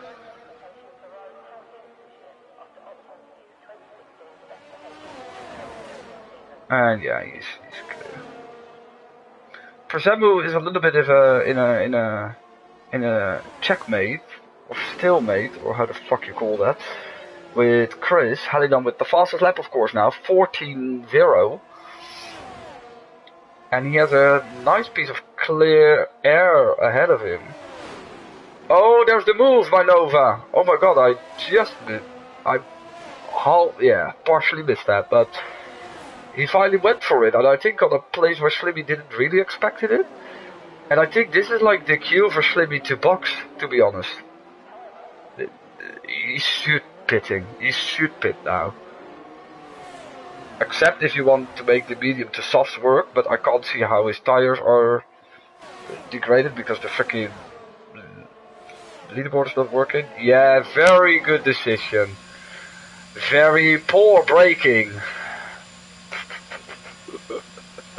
And yeah, he's clear. Prezemu is a little bit of in a checkmate or stalemate, or how the fuck you call that, with Chris. Hallidan with the fastest lap, of course, now 14-0. And he has a nice piece of clear air ahead of him. Oh, there's the move by Nova. Oh my god, partially missed that, but he finally went for it, and I think on a place where Slimmy didn't really expect it. And I think this is like the cue for Slimmy to box, to be honest. He should pitting. He should pit now. Except if you want to make the medium to softs work, but I can't see how his tires are degraded because the freaking leaderboard is not working. Yeah, very good decision. Very poor braking.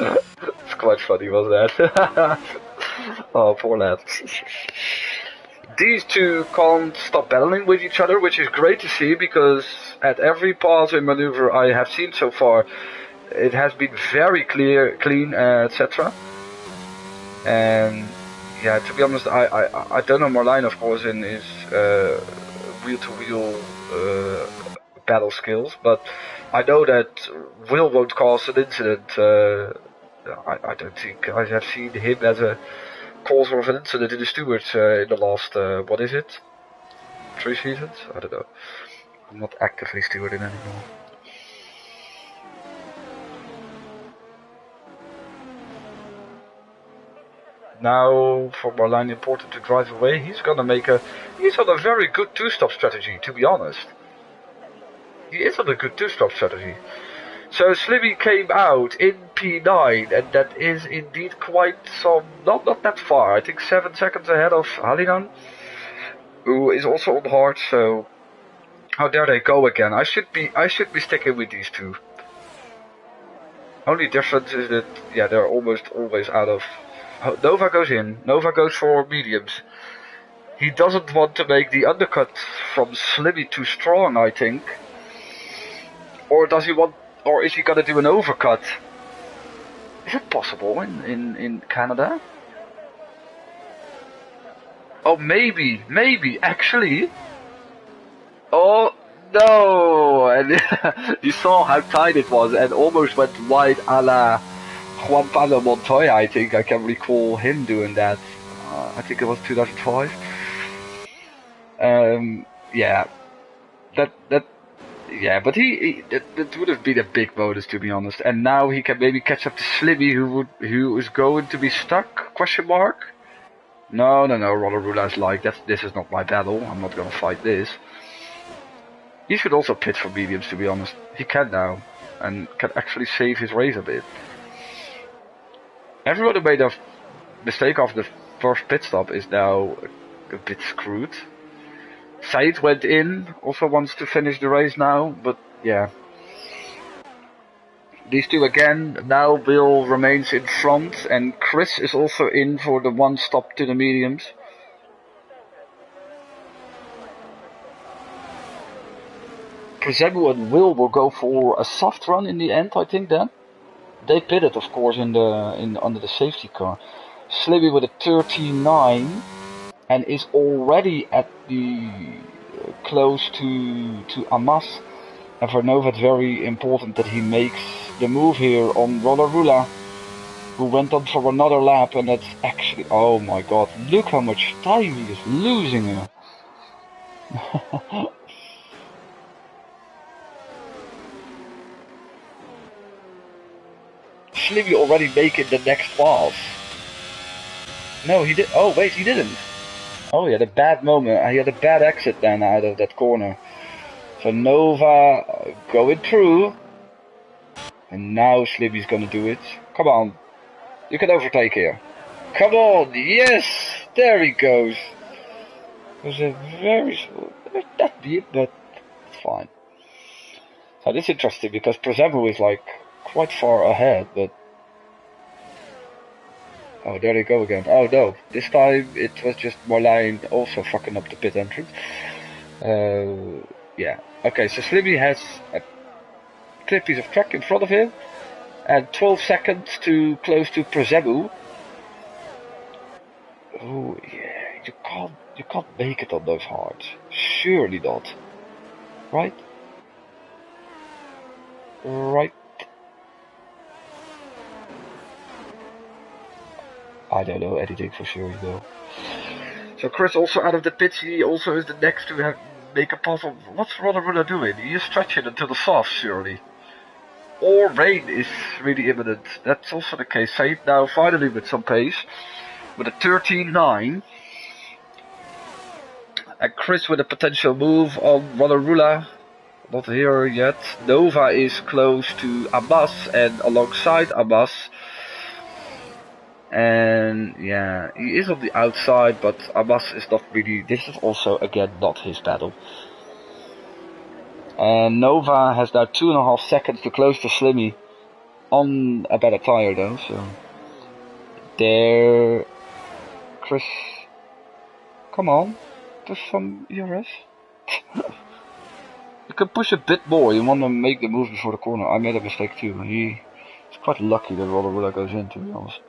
It's quite funny, wasn't that? Oh, poor lad. These two can't stop battling with each other, which is great to see, because at every pass and maneuver I have seen so far, it has been very clean, etc. And yeah, to be honest, I don't know Marlijn, of course, in his wheel-to-wheel battle skills, but I know that Will won't cause an incident. I don't think I have seen him as a causer of an incident in the stewards in the last, what is it? 3 seasons? I don't know. I'm not actively stewarding anymore. Now, for Marlijn, important to drive away. He's on a very good 2-stop strategy, to be honest. He is on a good 2-stop strategy. So Slimmy came out in P9, and that is indeed quite some, not that far. I think 7 seconds ahead of Hallidan, who is also on hard. So how dare they go again? I should be sticking with these two. Only difference is that they're almost always out of. Nova goes in. Nova goes for mediums. He doesn't want to make the undercut from Slimmy too strong, I think. Or does he want? Or is he gonna do an overcut? Is it possible in Canada? Oh, maybe, actually. Oh, no! And you saw how tight it was and almost went wide a la Juan Pablo Montoya, I think. I can recall him doing that. I think it was 2005. But that would have been a big bonus, to be honest. And now he can maybe catch up to Slimmy, who is going to be stuck? Question mark? No. Rollerula is like, this is not my battle. I'm not gonna fight this. He should also pit for mediums, to be honest. He can now, and can actually save his race a bit. Everyone who made a mistake after the first pit stop is now a bit screwed. Said went in, also wants to finish the race now, but yeah. These two again, now Will remains in front, and Chris is also in for the one stop to the mediums. Prezemu and Will go for a soft run in the end, I think then. They pitted, of course, under the safety car. Slimmy with a 39. And is already at the close to Amas. And for Nova, it's very important that he makes the move here on Rollerula, who went on for another lap, and that's actually, oh my god, look how much time he is losing here. Slimmy already making the next pass. No, he did. Oh wait, he didn't. Oh, he had a bad moment. He had a bad exit then out of that corner. So Nova going through. And now Slimmy's gonna do it. Come on. You can overtake here. Come on. Yes. There he goes. It was a very small. That deep, but it's fine. So this is interesting because Prezemu is like quite far ahead, but... Oh, there they go again. Oh no, this time it was just Marlijn also fucking up the pit entrance. Yeah. Okay, so Slimmy has a clear piece of track in front of him, and 12 seconds to close to PreZemU. Oh yeah, you can't make it on those hards. Surely not. Right? Right. I don't know anything for sure, you know. So Chris also out of the pits, he also is the next to make a pass on. What's ReaperDude doing? He is stretching until the soft, surely. Or rain is really imminent. That's also the case. Said now finally with some pace. With a 13.9. And Chris with a potential move on ReaperDude. Not here yet. Nova is close to Amas and alongside Amas. And yeah, he is on the outside, but Amas is not really. This is also again not his battle. And Nova has now 2.5 seconds to close to Slimmy on a better tire though. So there, Chris, come on, do some ERS. You can push a bit more. You want to make the move before the corner. I made a mistake too. He's quite lucky that ReaperDude goes in, to be honest.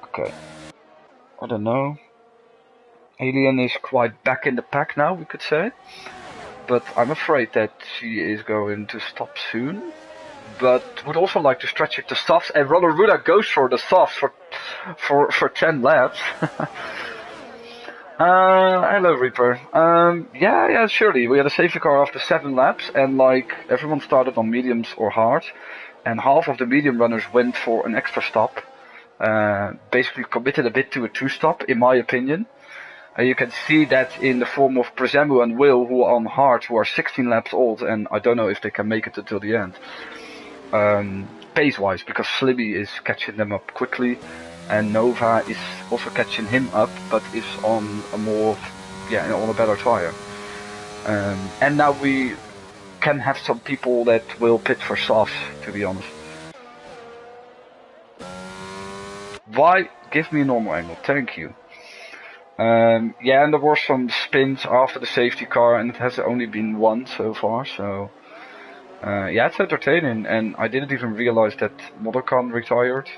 Okay. I don't know. Alien is quite back in the pack now, we could say. But I'm afraid that she is going to stop soon. But would also like to stretch it to softs, and ReaperDude goes for the softs for 10 laps. Hello Reaper. Yeah, surely. We had a safety car after 7 laps, and like everyone started on mediums or hard, and half of the medium runners went for an extra stop. Basically committed a bit to a 2-stop, in my opinion. You can see that in the form of PreZemU and Will, who are on hard, who are 16 laps old, and I don't know if they can make it until the end. Pace-wise, because Slimmy is catching them up quickly, and Nova is also catching him up, but is on a more, on a better tire. And now we can have some people that will pit for softs, to be honest. Why? Give me a normal angle, thank you. And there were some spins after the safety car, and it has only been one so far, so... it's entertaining, and I didn't even realize that Modocon retired.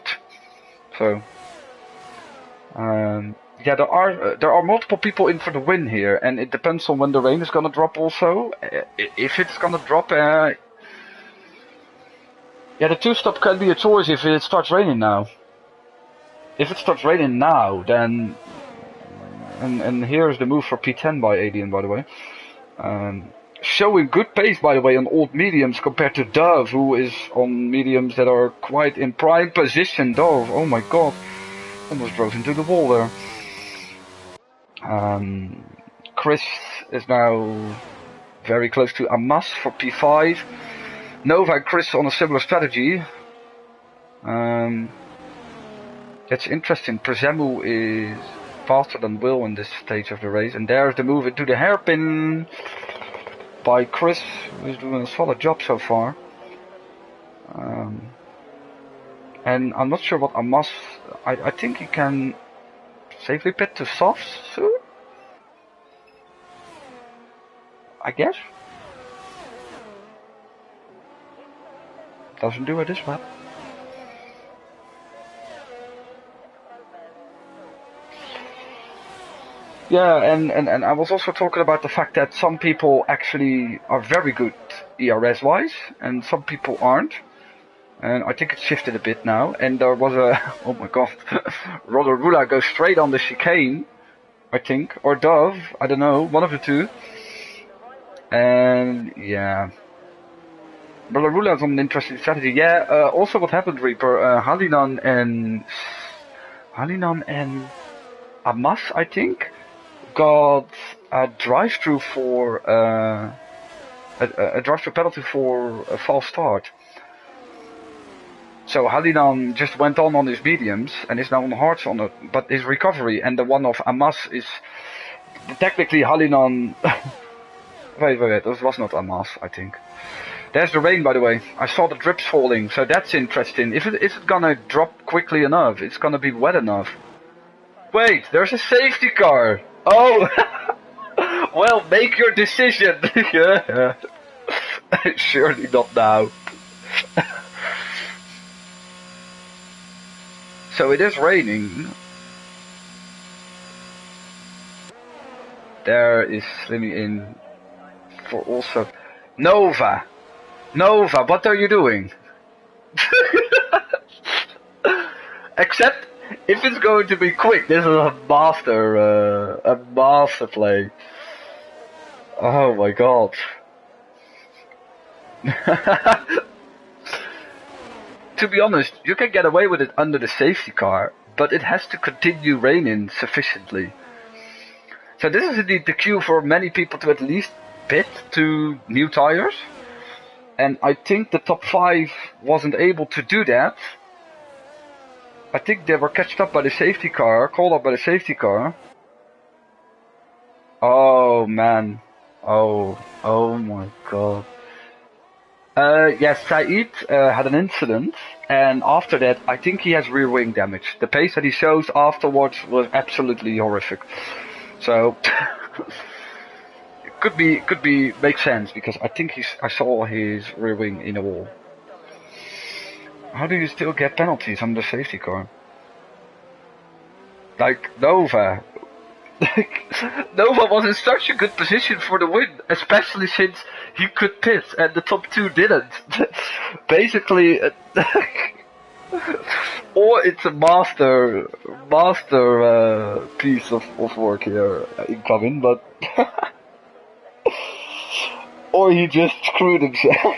So... there are multiple people in for the win here, and it depends on when the rain is gonna drop also. If it's gonna drop... the 2-stop can be a choice if it starts raining now. If it starts raining now, then... And here's the move for P10 by Alien, by the way. Showing good pace, by the way, on old mediums compared to Dove, who is on mediums that are quite in prime position. Dove, oh my god. Almost drove into the wall there. Chris is now very close to Amas for P5. Nova and Chris on a similar strategy. That's interesting. PreZemU is faster than Will in this stage of the race, and there's the move into the hairpin by Chris, who's doing a solid job so far. And I'm not sure what Amas... I think he can safely pit to softs soon? I guess? Doesn't do it this map. Yeah, and I was also talking about the fact that some people actually are very good ERS wise, and some people aren't. And I think it's shifted a bit now, and there was a, oh my god, ReaperDude goes straight on the chicane, I think, or Dove, I don't know, one of the two. And yeah, ReaperDude is on an interesting strategy. Also what happened, Reaper, Halinan and Amas, I think, got a drive-through for a drive-through penalty for a false start. So Halinan just went on his mediums and is now on hards on it, but his recovery and the one of Amas is technically Halinan. wait, this was not Amas, I think. There's the rain, by the way. I saw the drips falling, so that's interesting. Is it gonna drop quickly enough? It's gonna be wet enough. Wait, there's a safety car. Oh, well, make your decision. Yeah. Surely not now. So it is raining. There is Slimmy in for also Nova. Nova, what are you doing? Except if it's going to be quick, this is a master play. Oh my god. To be honest, you can get away with it under the safety car, but it has to continue raining sufficiently. So this is indeed the cue for many people to at least pit to new tires. And I think the top 5 wasn't able to do that. I think they were caught up by the safety car, called up by the safety car. Oh man. Oh my god. Yes, Said had an incident, and after that, I think he has rear wing damage. The pace that he shows afterwards was absolutely horrific. So, it could be, makes sense, because I think I saw his rear wing in a wall. How do you still get penalties on the safety car? Like, Nova. Nova was in such a good position for the win, especially since he could pit and the top 2 didn't. Basically, or it's a master piece of work here incoming, but or he just screwed himself,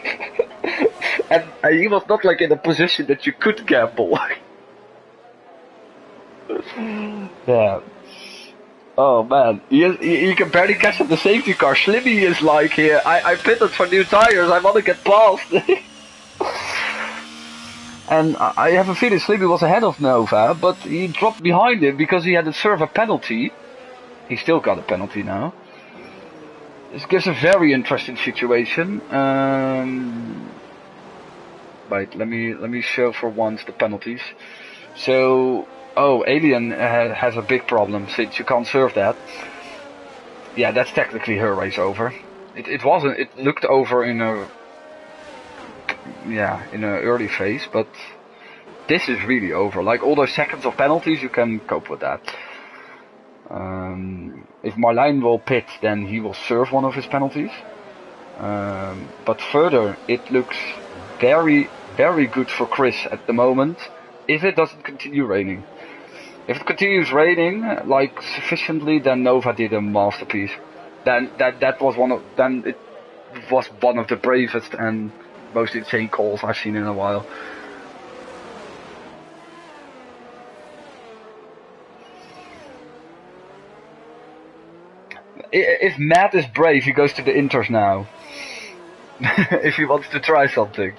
and he was not like in a position that you could gamble. Yeah. Oh man, he can barely catch up the safety car. Slimmy is like here, I pitted for new tires, I want to get past. And I have a feeling Slimmy was ahead of Nova, but he dropped behind him because he had to serve a penalty. He still got a penalty now. This gives a very interesting situation. Wait, let me show for once the penalties. So, Alien has a big problem since you can't serve that. Yeah, that's technically her race over. It wasn't. It looked over in a early phase, but this is really over. Like all those seconds of penalties, you can cope with that. If Marlijn will pit, then he will serve one of his penalties. But further, it looks very, very good for Chris at the moment. If it doesn't continue raining. If it continues raining like sufficiently, then Nova did a masterpiece. Then it was one of the bravest and most insane calls I've seen in a while. If Matt is brave, he goes to the Inters now. If he wants to try something.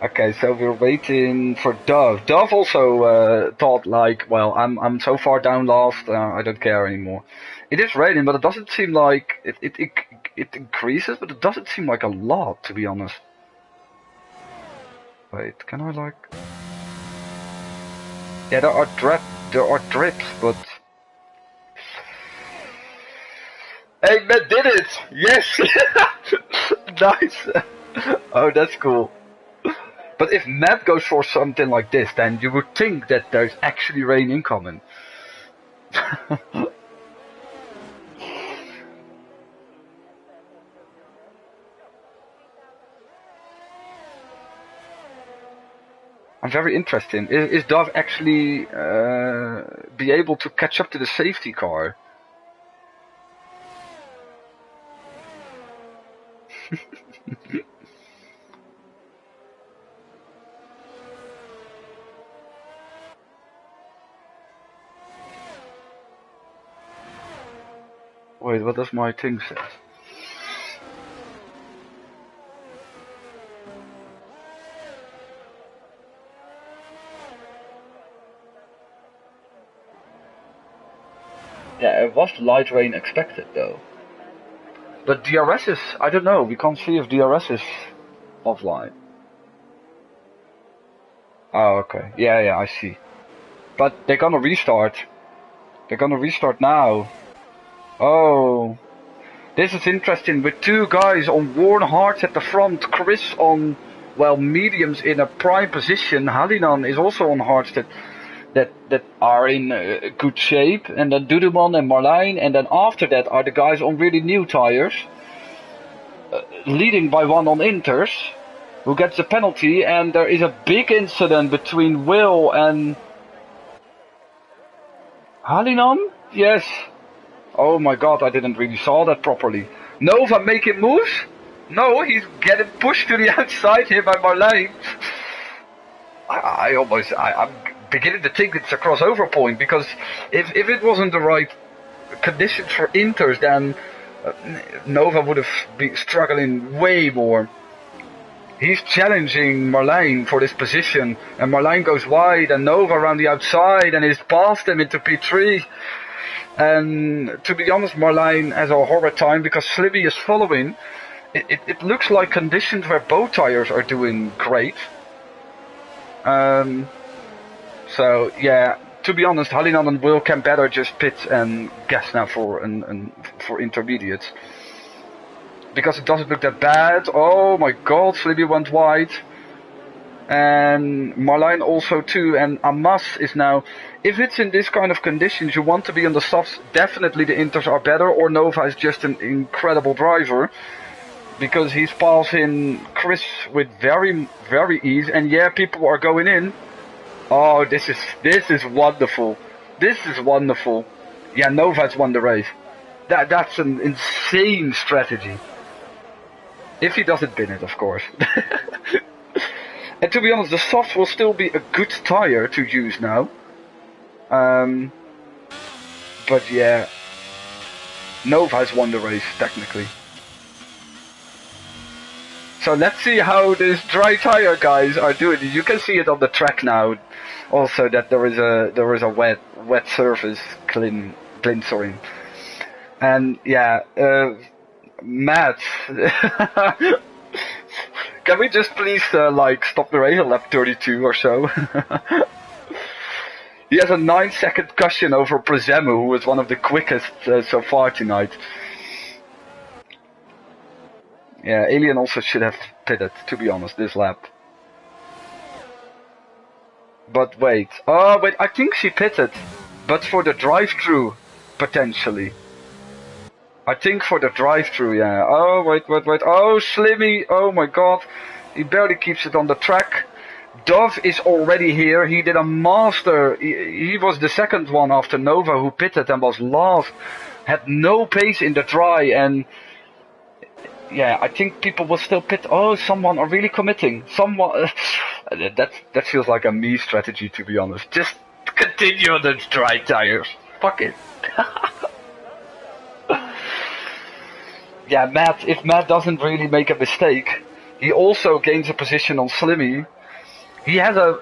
Okay, so we're waiting for Dove. Dove also thought like, well, I'm so far down last, I don't care anymore. It is raining, but it doesn't seem like it increases, but it doesn't seem like a lot, to be honest. Wait, can I like? Yeah, there are drips, but. Hey, Matt did it! Yes! Nice! Oh, that's cool. But if Matt goes for something like this, then you would think that there's actually rain incoming. I'm very interested. Is Dove actually be able to catch up to the safety car? Wait, what does my thing say? Yeah, it was light rain expected though. But DRS is, I don't know, we can't see if DRS is offline. Oh, okay. Yeah, I see. But they're gonna restart. They're gonna restart now. Oh. This is interesting, with two guys on worn hards at the front, Chris on, well, mediums in a prime position, Halinan is also on hards that are in good shape, and then Dudemon and Marlijn, and then after that are the guys on really new tires, leading by one on inters, who gets the penalty, and there is a big incident between Will and Halinan? Yes. Oh my god, I didn't really saw that properly. Nova making moves? No, he's getting pushed to the outside here by Marlijn. I'm beginning to think it's a crossover point, because if it wasn't the right conditions for inters, then Nova would have been struggling way more. He's challenging Marlijn for this position, and Marlijn goes wide, and Nova around the outside, and he's past him into P3. And to be honest, Marlijn has a horrid time because Slibby is following. It looks like conditions where both tires are doing great. So yeah, to be honest, Halinan and Will can better just pit and gas now for intermediates, because it doesn't look that bad. Oh my god, Slibby went wide. And Marlijn also too, and Amas is now, if it's in this kind of conditions, you want to be on the softs, definitely the inters are better, or Nova is just an incredible driver, because he's passing Chris with very, very ease, and yeah, people are going in. Oh, this is wonderful. This is wonderful. Yeah, Nova's won the race. That's an insane strategy. If he doesn't win it, of course. And to be honest, the soft will still be a good tire to use now. But yeah, Nova has won the race, technically. So let's see how these dry tire guys are doing. You can see it on the track now. Also that there is a wet surface glinting. And yeah, Matt. Can we just please stop the race at lap 32 or so? He has a 9-second cushion over Prezemu, who is one of the quickest so far tonight. Yeah, Alien also should have pitted, to be honest, this lap. But wait. Oh, wait, I think she pitted. But for the drive-thru, potentially. I think for the drive-thru, yeah. Oh, wait. Oh, Slimmy. Oh, my God. He barely keeps it on the track. Dove is already here. He did a master. He was the second one after Nova who pitted and was last. Had no pace in the dry, and yeah, I think people will still pit. Oh, someone are really committing. Someone. That feels like a me strategy, to be honest. Just continue on the dry tires. Fuck it. Yeah, if Matt doesn't really make a mistake, he also gains a position on Slimmy. He has a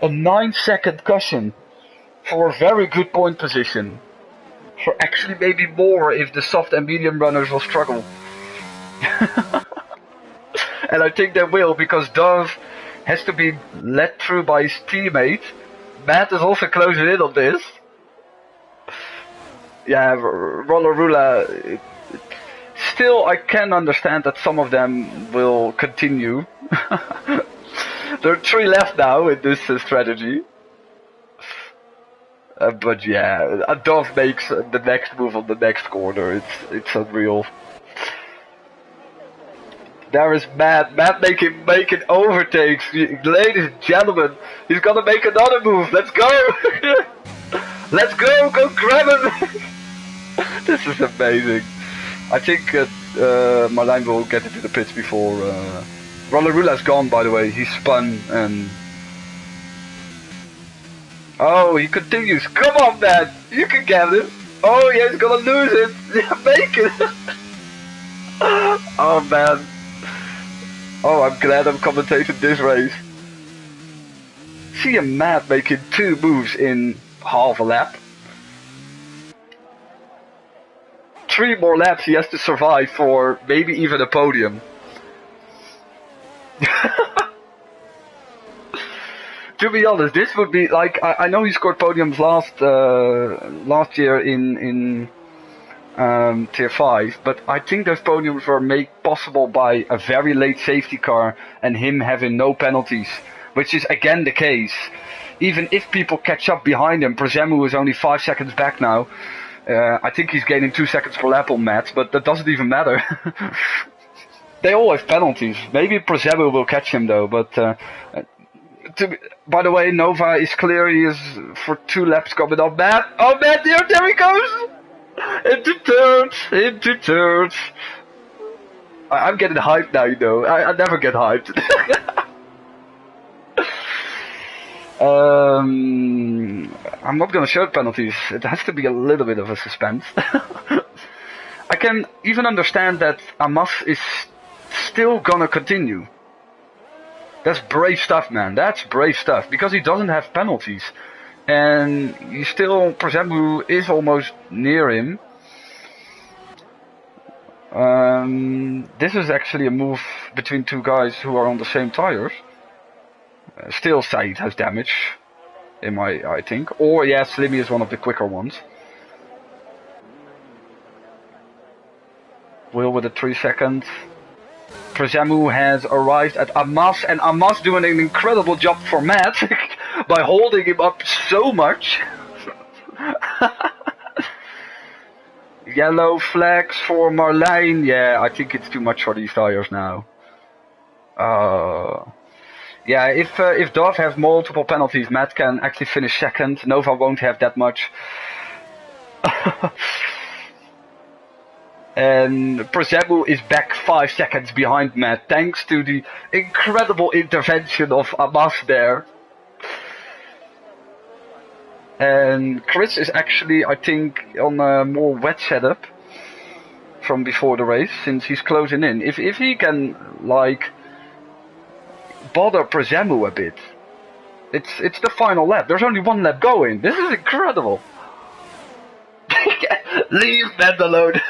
9-second cushion for a very good point position. For actually maybe more if the soft and medium runners will struggle. And I think they will, because Dove has to be led through by his teammate. Matt is also closing in on this. Yeah, Rollerula. Still, I can understand that some of them will continue. There are 3 left now in this strategy. But yeah, Dove makes the next move on the next corner. It's unreal. There is Matt making overtakes. Ladies and gentlemen, he's gonna make another move. Let's go! Let's go grab him! This is amazing. I think Marlijn will get into the pits before... Rollerula's gone, by the way. He spun and... Oh, he continues. Come on, man! You can get it! Oh, yeah, he's gonna lose it! Yeah, make it! Oh, man. Oh, I'm glad I'm commentating this race. See a Matt making 2 moves in half a lap. 3 more laps he has to survive for maybe even a podium. To be honest, this would be like, I know he scored podiums last year in Tier 5, but I think those podiums were made possible by a very late safety car and him having no penalties, which is again the case. Even if people catch up behind him, Przemu is only 5 seconds back now. I think he's gaining 2 seconds per lap on Matt, but that doesn't even matter. They all have penalties. Maybe Przemu will catch him though, but by the way, Nova is clear. He is for 2 laps coming up. Matt! Oh, Matt, there he goes! Into third. I'm getting hyped now, you know. I never get hyped. I'm not gonna show penalties. It has to be a little bit of a suspense. I can even understand that Amas is still gonna continue. That's brave stuff, man. That's brave stuff. Because he doesn't have penalties. And he still, Przemu is almost near him. This is actually a move between 2 guys who are on the same tires. Still Said has damage, I think. Or yeah, Slimmy is one of the quicker ones. Will with a 3 seconds. Przemu has arrived at Amas, and Amas doing an incredible job for Matt by holding him up so much. Yellow flags for Marlijn. Yeah, I think it's too much for these tires now. Yeah, if Dove has multiple penalties, Matt can actually finish second. Nova won't have that much. And Przemu is back 5 seconds behind Matt, thanks to the incredible intervention of Amas there. And Chris is actually, I think, on a more wet setup from before the race, since he's closing in. If he can, like, bother Przemu a bit, it's the final lap. There's only 1 lap going. This is incredible. Leave Matt alone.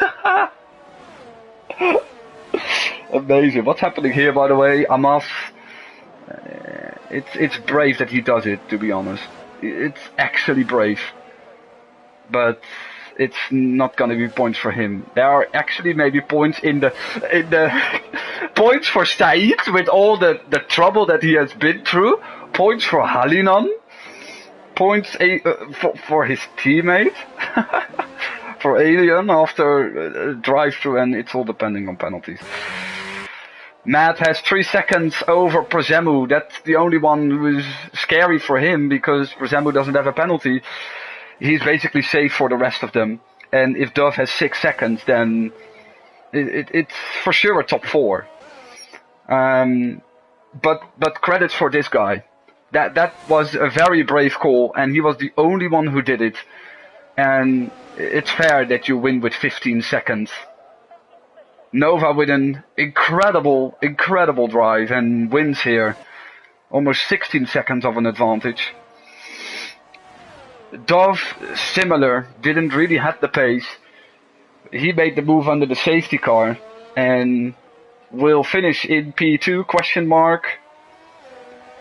Amazing. What's happening here, by the way? Amas. It's brave that he does it, to be honest. It's actually brave. But it's not gonna be points for him. There are actually maybe points in the points for Said with all the trouble that he has been through. Points for Halinan. Points for his teammate. For Alien after drive-through, and it's all depending on penalties. Matt has 3 seconds over Przemu. That's the only one who is scary for him, because Przemu doesn't have a penalty. He's basically safe for the rest of them. And if Dove has 6 seconds, then it's for sure a top 4. But credits for this guy. That was a very brave call, and he was the only one who did it. And it's fair that you win with 15 seconds. Nova with an incredible drive and wins here. Almost 16 seconds of an advantage. Dove, similar, didn't really have the pace. He made the move under the safety car and will finish in P2, question mark.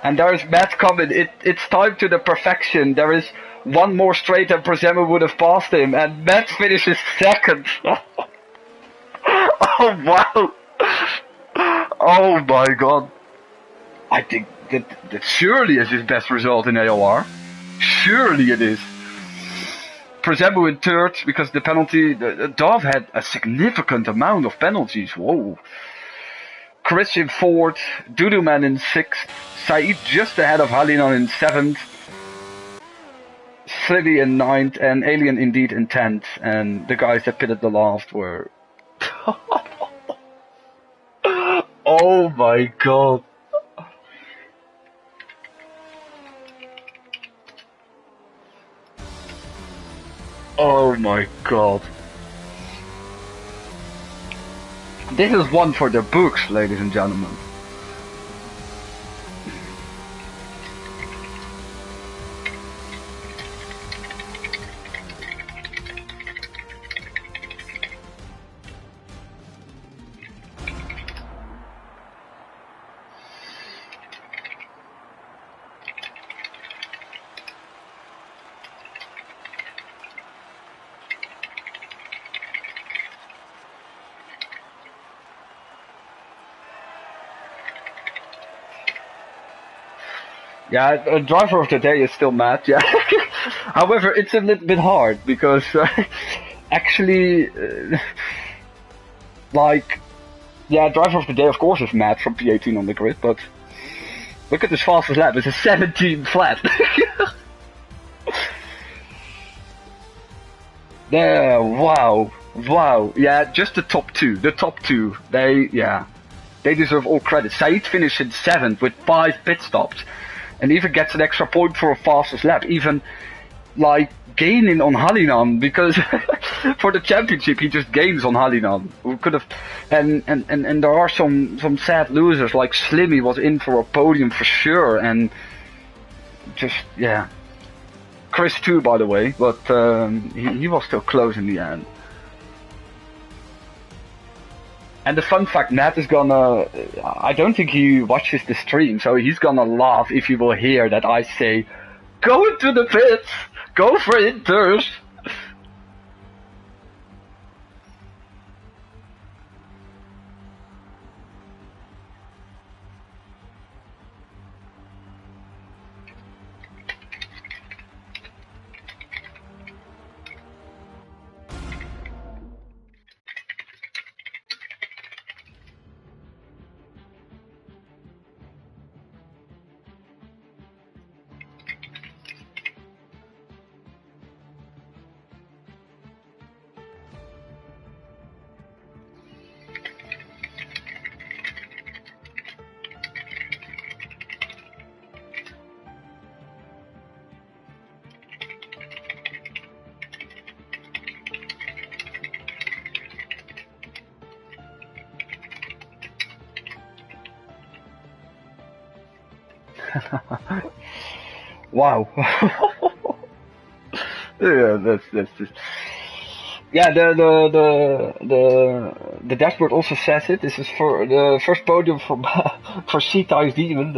And there's Matt coming. It's time to the perfection. There is 1 more straight and Przemu would have passed him, and Matt finishes second. Oh wow! Oh my god! I think that surely is his best result in ALR. Surely it is. Przemu in third because the penalty. Dove had a significant amount of penalties. Whoa! Chris in fourth, Duduman in sixth, Said just ahead of Halinan in seventh, Slivy in ninth, and Alien indeed in 10th. And the guys that pitted the last were. Oh my god. Oh my god. This is one for the books, ladies and gentlemen. Yeah, driver of the day is still Matt, yeah. However, it's a little bit hard because actually, like, yeah, driver of the day of course is Matt from P18 on the grid, but look at his fastest lap, it's a 17 flat. Yeah, wow, yeah, just the top two, they deserve all credit. Said finished in 7th with 5 pit stops, and even gets an extra point for a fastest lap, even like gaining on Hallinan, because for the championship he just gains on Hallinan. We could have, and there are some sad losers, like Slimmy was in for a podium for sure, and just, yeah. Chris too, by the way, but he was still close in the end. And the fun fact, Matt is gonna, I don't think he watches the stream, so he's gonna laugh if he will hear that I say, go into the pits, go for inters. Wow. Yeah, that's just. Yeah, the dashboard also says it. This is for the first podium from for C-Type Demon.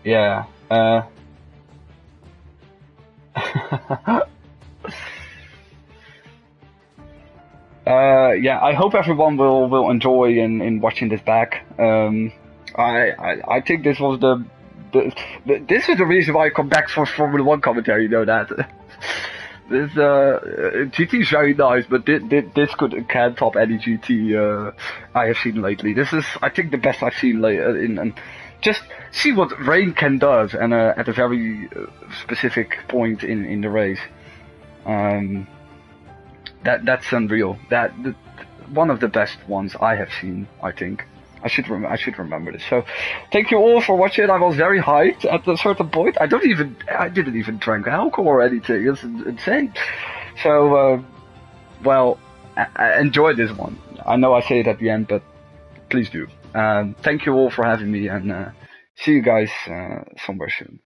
Yeah. Yeah, I hope everyone will enjoy in watching this back. I think this was this is the reason why I come back for Formula 1 commentary, you know that. This GT is very nice, but this can top any GT I have seen lately. This is, I think, the best I've seen in just see what Rain can does, and at a very specific point in the race. That's unreal. One of the best ones I have seen, I think. I should remember this. So, thank you all for watching. I was very hyped at a certain point. I didn't even drink alcohol or anything. It's insane. So, well, I enjoy this one. I know I say it at the end, but please do. Thank you all for having me, and see you guys somewhere soon.